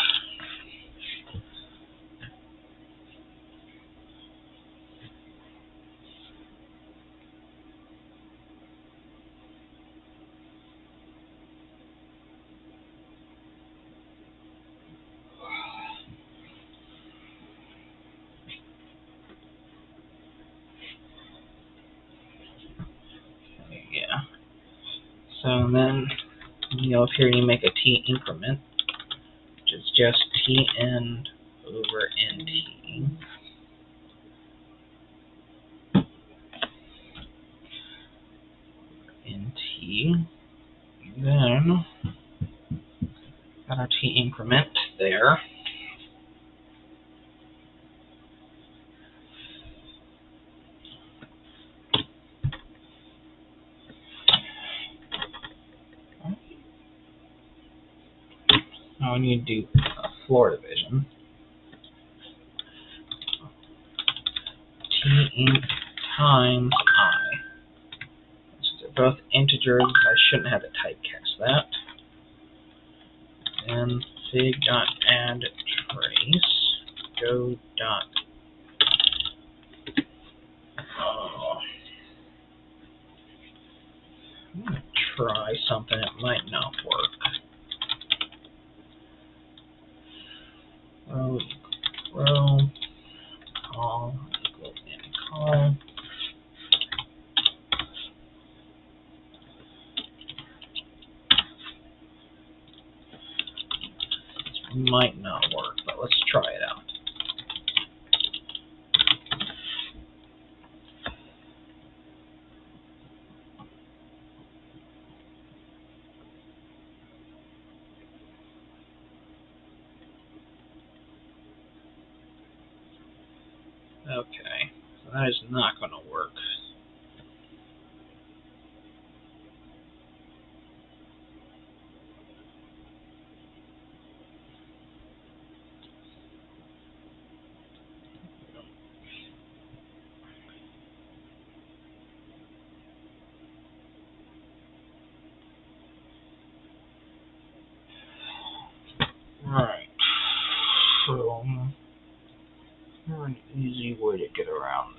Yeah. So then, up here you make a t increment, which is just t end over nt. Nt. Then, got our t increment there. Now we need to do floor division. T int times I. Since they're both integers, I shouldn't have to typecast that. Then fig.add trace go dot I'm gonna try something. It might not work. Row equal row, call equal in call. This might not work, but let's try it out. Okay, so that is not going to work. Alright, so here's an easy way to get around this.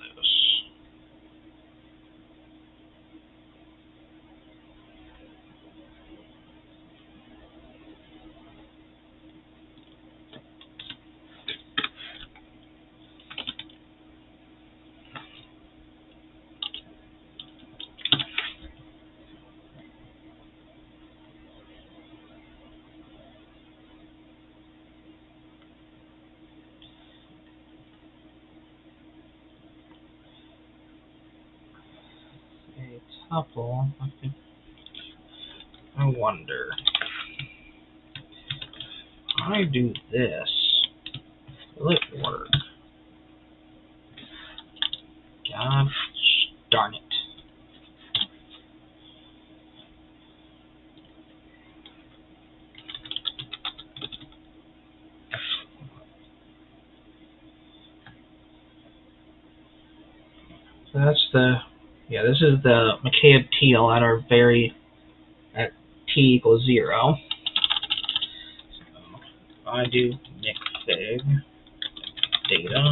A tuple, I wonder. If I do this, will it work? Gosh darn it. So that's this is the McCabe teal at t equals 0. So if I do mixfig data,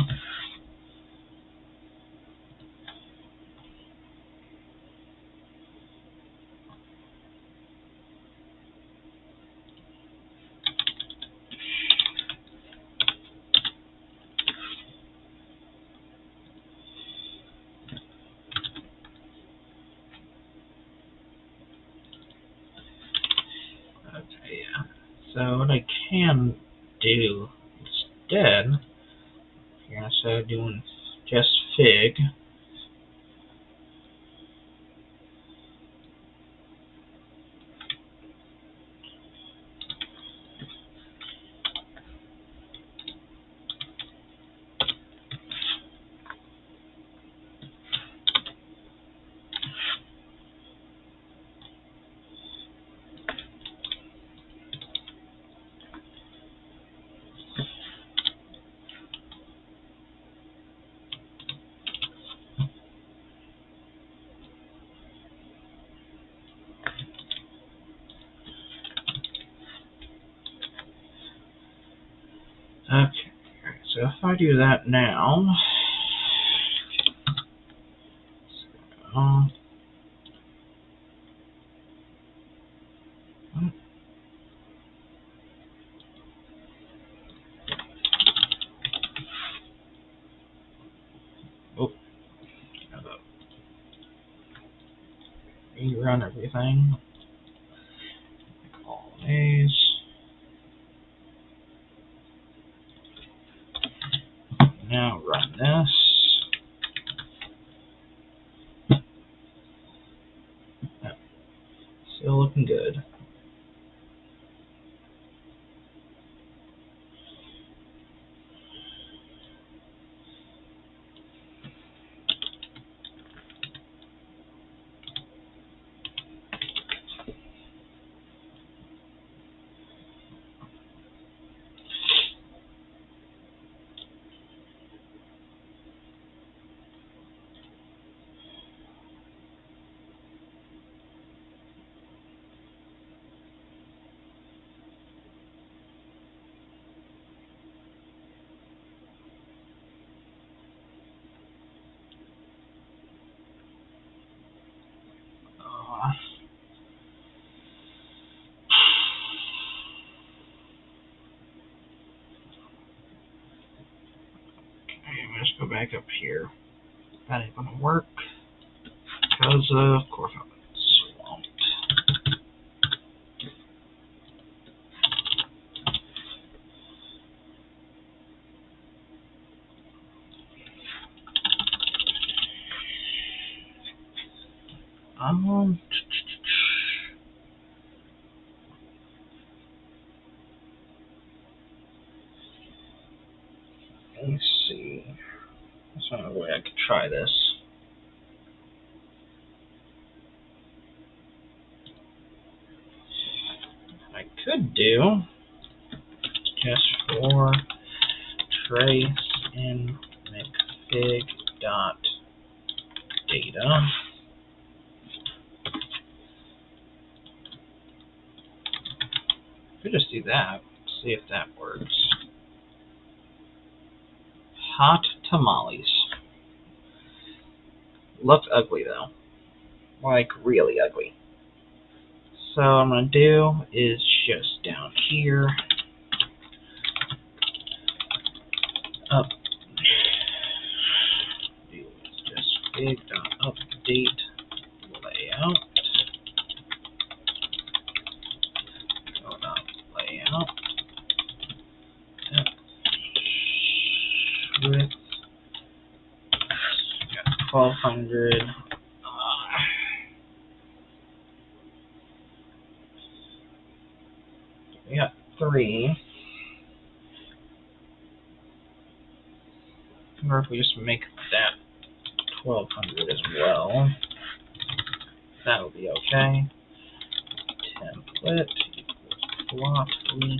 okay, yeah. So So what I can do instead, here, instead of doing just fig, okay, so if I do that now, um, oh, gotta rerun everything, all these, now run this. Still looking good. Okay, let's go back up here. That ain't gonna work because of course I'm swamped. Let me see. There's another way I could try this. I could do just for trace in mcfig dot data. Could just do that. See if that works. Hot tamales. Looks ugly though. Like really ugly. So what I'm gonna do is just down here, up, do just fig dot update layout. Layout. Width. Got 1200. We got 3. Or if we just make that 1200 as well, that'll be okay. Template equals floppy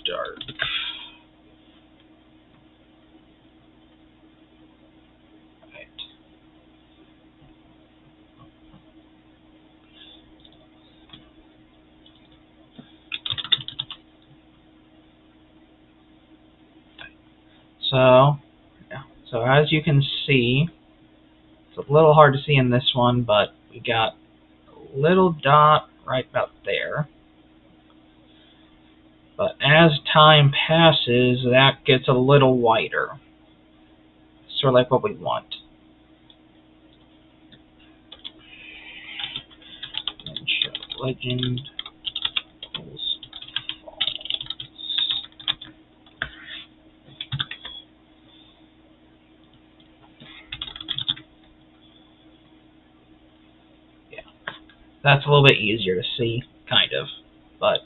dark. Right. So as you can see, it's a little hard to see in this one, but we got a little dot right about there. But as time passes, that gets a little wider. Sort of like what we want. And show legend equals That's a little bit easier to see, kind of, but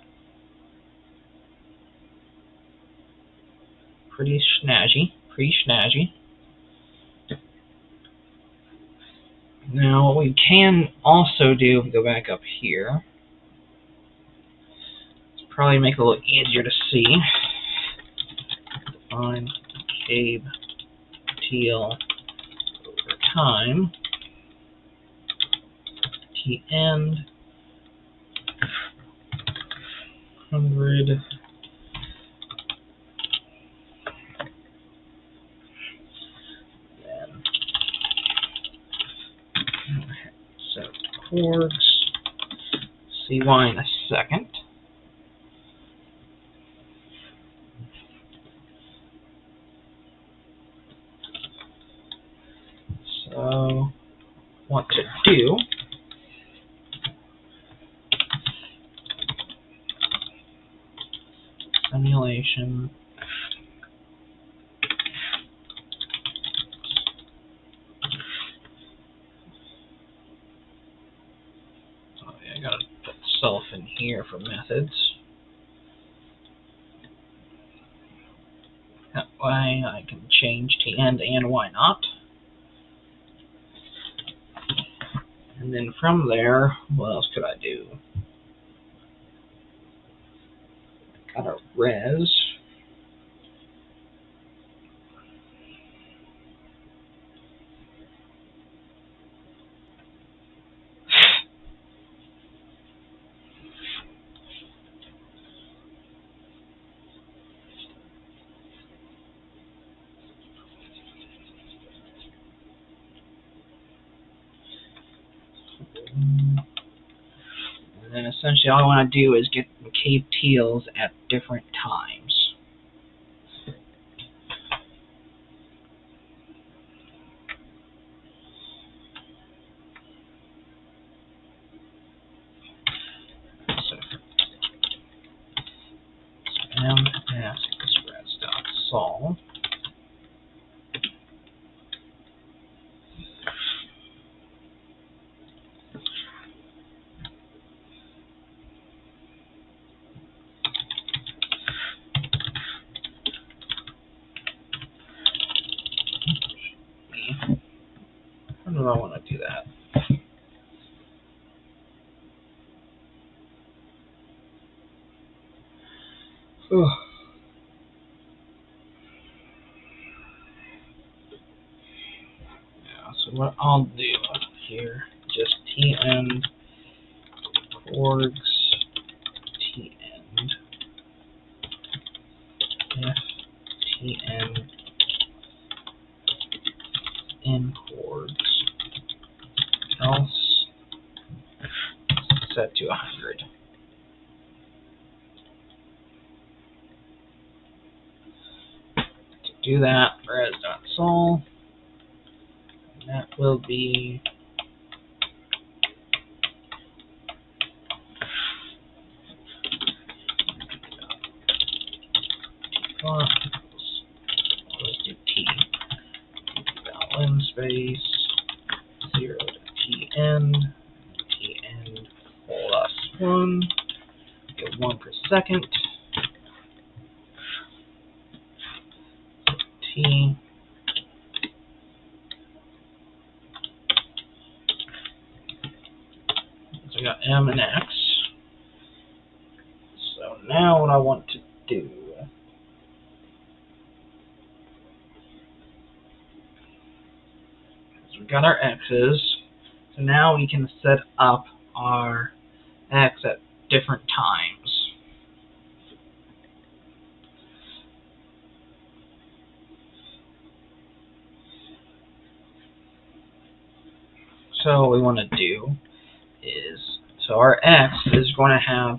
pretty snazzy. Now, what we can also do, if we go back up here, it's probably make it a little easier to see. Define Cabe Teal over time. T end 100. Then set chords. See why in a second. So, what to do? Simulation. Oh yeah, I gotta put self in here for methods. That way I can change to end and why not. And then from there, what else could I do? Got a res. And then essentially all I want to do is get the Cabe Teals at different times. So ms.res.sol. How do I want to do that? Yeah, so what I'll do here, just tend chords tend if tend in chords else set to 100. To do that, res.sol, and that will be let's do t lim space 0 to t end plus 1, get 1 per second. T so we got M and X. So now what I want to do is we got our X's. So now we can set up our X at different times. So what we want to do is, so our X is going to have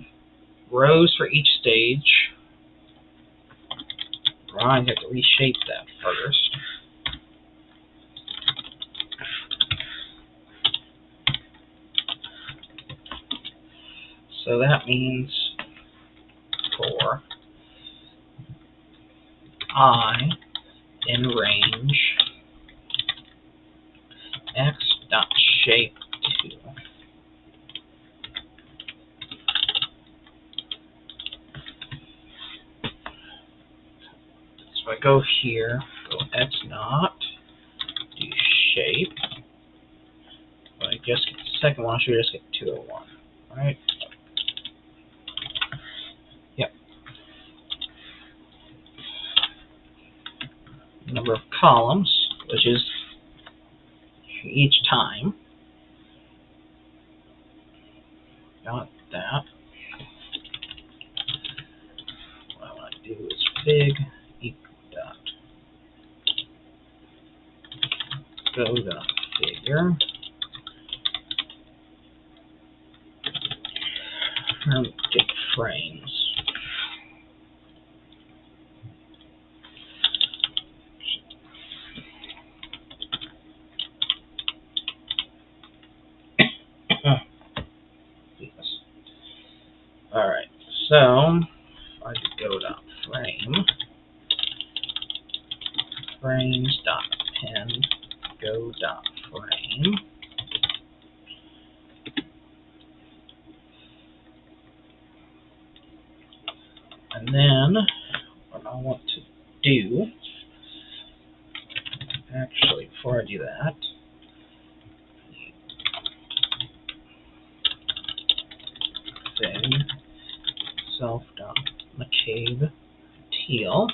rows for each stage. I have to reshape that first. So that means for I in range X dot shape 2. So I go here, go X naught, do shape. When I just get the second one, I should just get 201. Right? Yep. Number of columns, which is each time. Got that. What I want to do is fig equal dot go dot figure and get frames. Alright, so I could go dot frame, frames dot append, go dot frame. And then what I want to do, actually before I do that, fig self dot McCabe teal.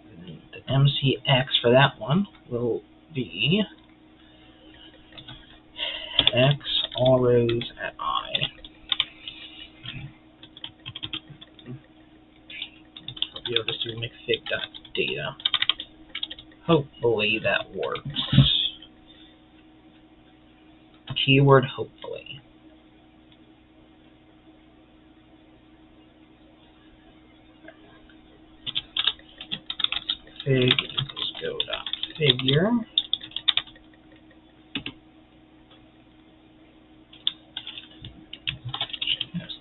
And the MCX for that one will be X all rows at I. I'll be able to do mcfig.data. Hopefully that works. Keyword hopefully. Fig equals go dot figure.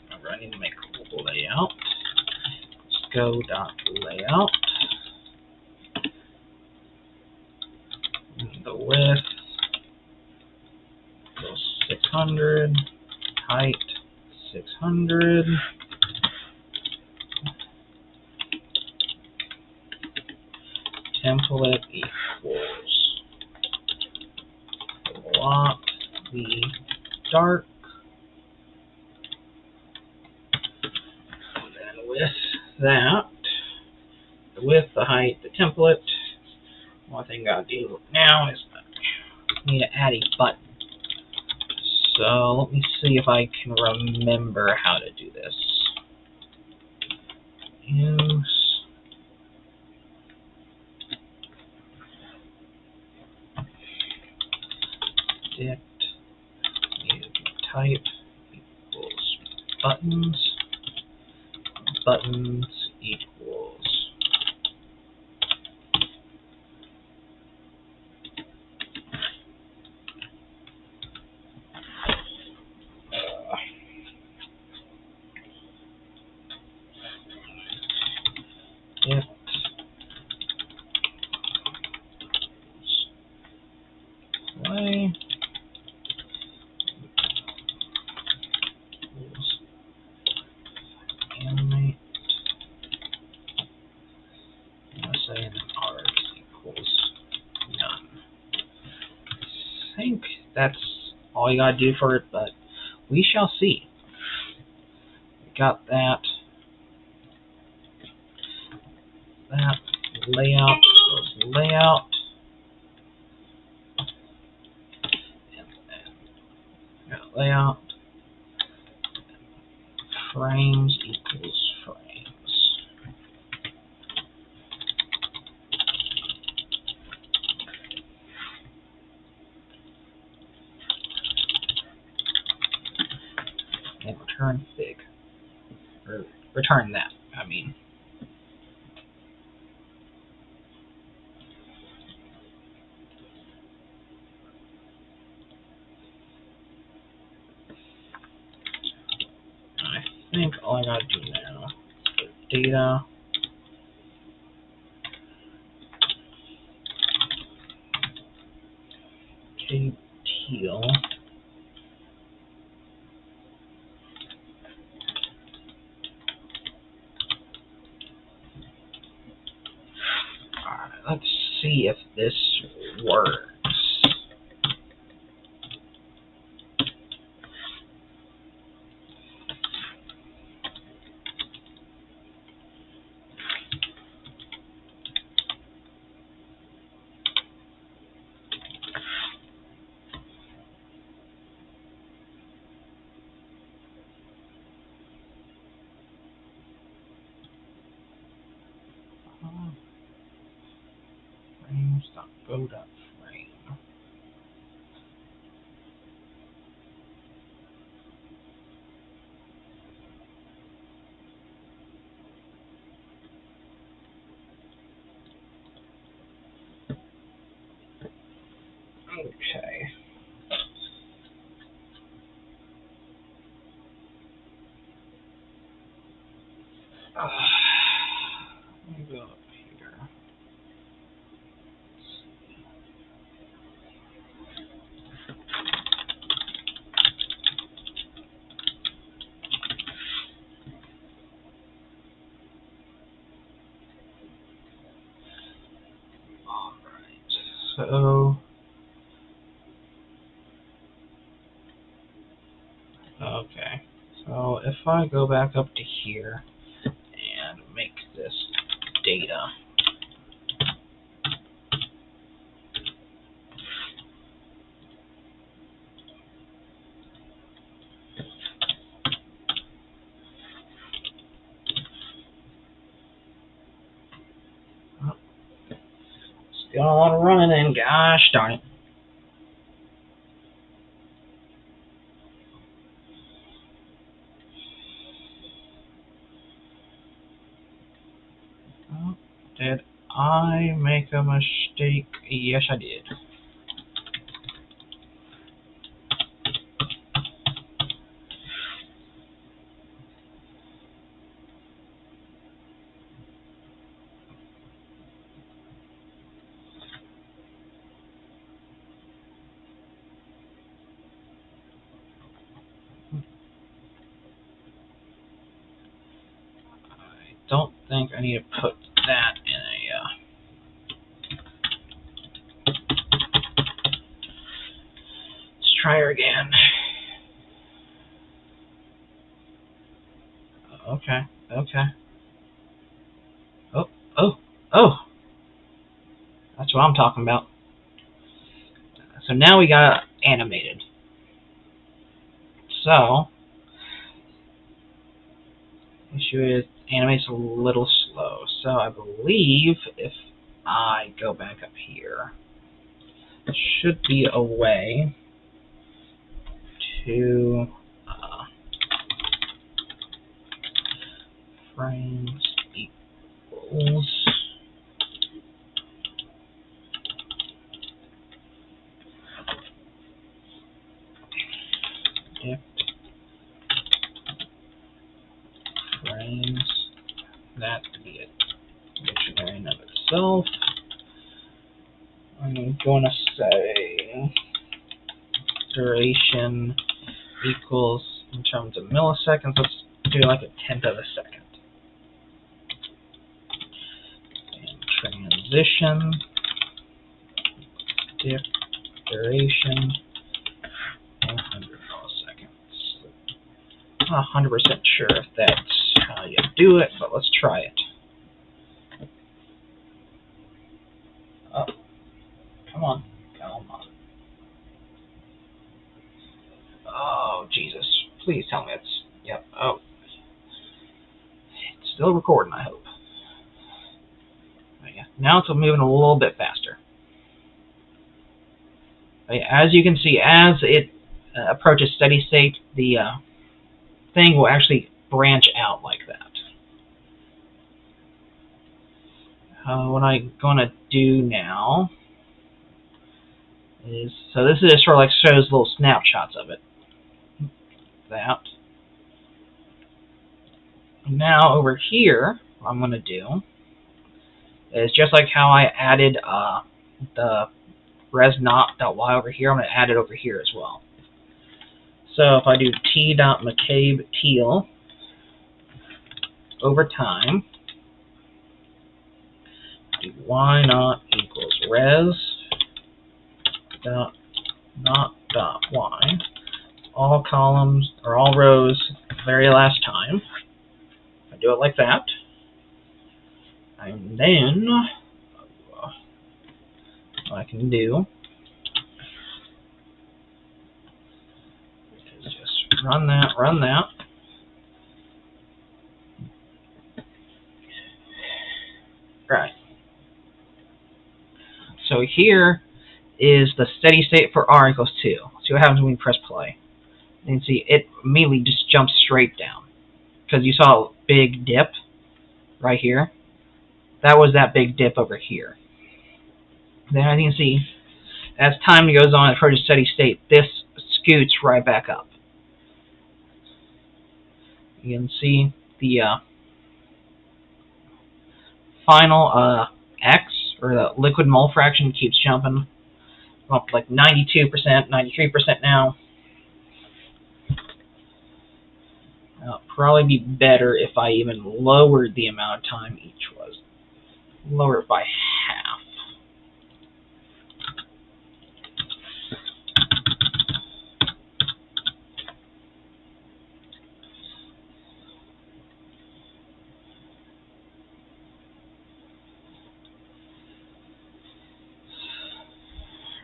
Remember, I need to make a layout. Let's go dot layout. The width goes 600. Height 600. Template equals block the dark. And then with that, the width, the height, the template, one thing I gotta do now is I need to add a button. So let me see if I can remember how to do this. Use dict type equals buttons. Buttons equals dict play equals animate. Let's say an R equals none. I think that's all you gotta do for it, but we shall see. We got that. That layout equals layout. And then got layout. Frames equals frames. And return fig. Or return that, I mean. I think all I gotta do now is data. Teal. let's see if this works. Frames.go.frame. Okay. Let me go up here. Alright, so okay. So if I go back up to here and make this data. Still a lot of running in, gosh darn it. Oh, did I make a mistake? Yes, I did. I don't think I need to put that in a let's try her again. Okay, okay. Oh! That's what I'm talking about. So now we got animated. So, issue is animates a little slow. So I believe if I go back up here, there should be a way to frames equals diff frames. That could be a dictionary in of itself. I'm going to say duration equals, in terms of milliseconds, let's do like a tenth of a second. And transition diff duration 100 milliseconds. I'm not 100% sure if that's how you do it, but let's try it. Oh, come on. Oh, Jesus. Please tell me it's... Yep. Oh. It's still recording, I hope. Yeah. Now it's moving a little bit faster. As you can see, as it approaches steady state, the thing will actually branch out like that. What I'm going to do now is... So this is sort of like shows little snapshots of it. That. Now over here, what I'm going to do is just like how I added the res.not.y over here, I'm going to add it over here as well. So if I do t.mccabe-teal over time, do y naught equals res dot not dot y, all columns or all rows very last time. I do it like that, and then what I can do is just run that. Right. So here is the steady state for r equals 2. See what happens when we press play. You can see it immediately just jumps straight down, because you saw a big dip right here. That was that big dip over here. Then as you can see, as time goes on, it approaches steady state, this scoots right back up. You can see the final X, or the liquid mole fraction, keeps jumping up like 92%, 93% now. It'll probably be better if I even lowered the amount of time each was. Lower it by half.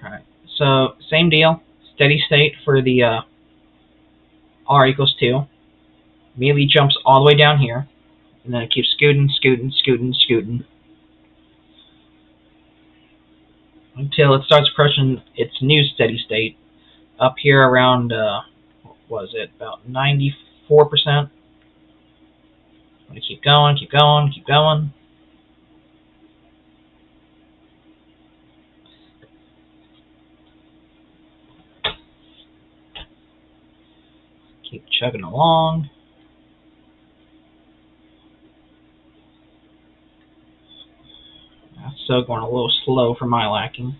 Alright, so same deal. Steady state for the r equals 2. Immediately jumps all the way down here, and then it keeps scooting until it starts approaching its new steady state up here around what was it, about 94%. I'm going to keep going. Keep chugging along. That's still going a little slow for my liking.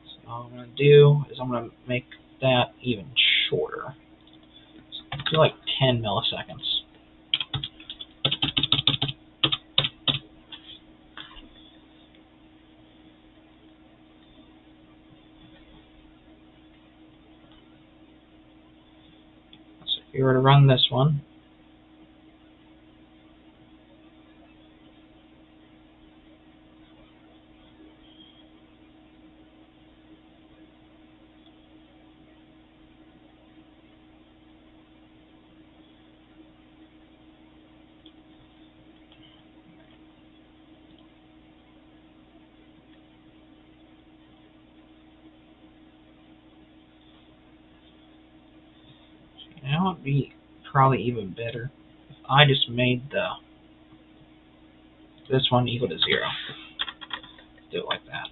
So all I'm going to do is I'm going to make that even shorter. So do like 10 milliseconds. So if you were to run this one, now it'd be probably even better if I just made this one equal to 0. Do it like that.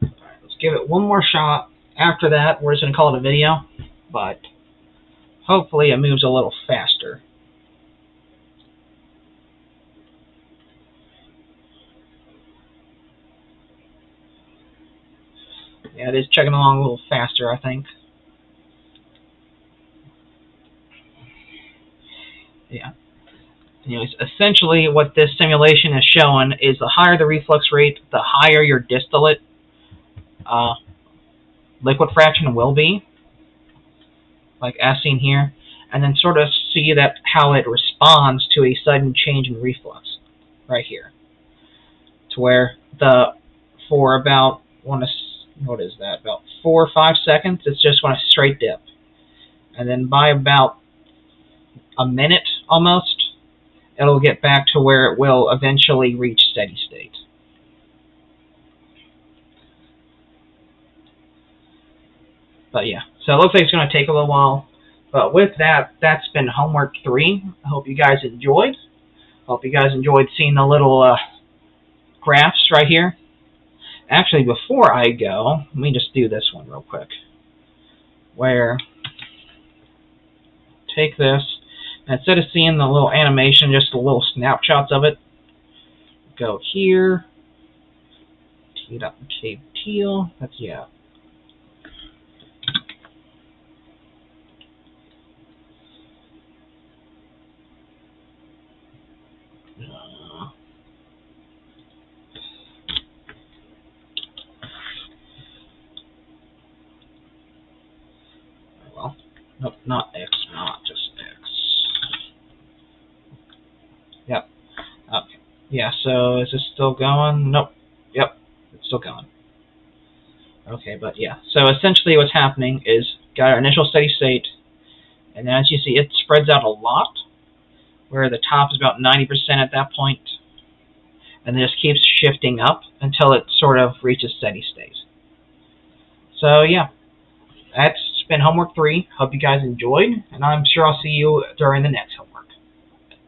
Alright, let's give it one more shot. After that, we're just going to call it a video, but hopefully it moves a little faster. Yeah, it is chugging along a little faster, I think. Yeah. Anyways, essentially what this simulation is showing is the higher the reflux rate, the higher your distillate liquid fraction will be, like as seen here, and then sort of see that how it responds to a sudden change in reflux right here, to where for about about 4 or 5 seconds, it's just going to straight dip, and then by about a minute almost, it'll get back to where it will eventually reach steady state. But yeah, so it looks like it's going to take a little while. But with that, that's been homework 3. I hope you guys enjoyed. Hope you guys enjoyed seeing the little graphs right here. Actually, before I go, let me just do this one real quick. Where, take this, and instead of seeing the little animation, just the little snapshots of it, go here, teal, that's, yeah. not X, not just X. Yep. Okay. Yeah, so is this still going? Nope. Yep, it's still going. Okay, but yeah. So essentially what's happening is got our initial steady state, and as you see, it spreads out a lot, where the top is about 90% at that point, and then just keeps shifting up until it sort of reaches steady state. So yeah, that's been homework 3. Hope you guys enjoyed, and I'm sure I'll see you during the next homework.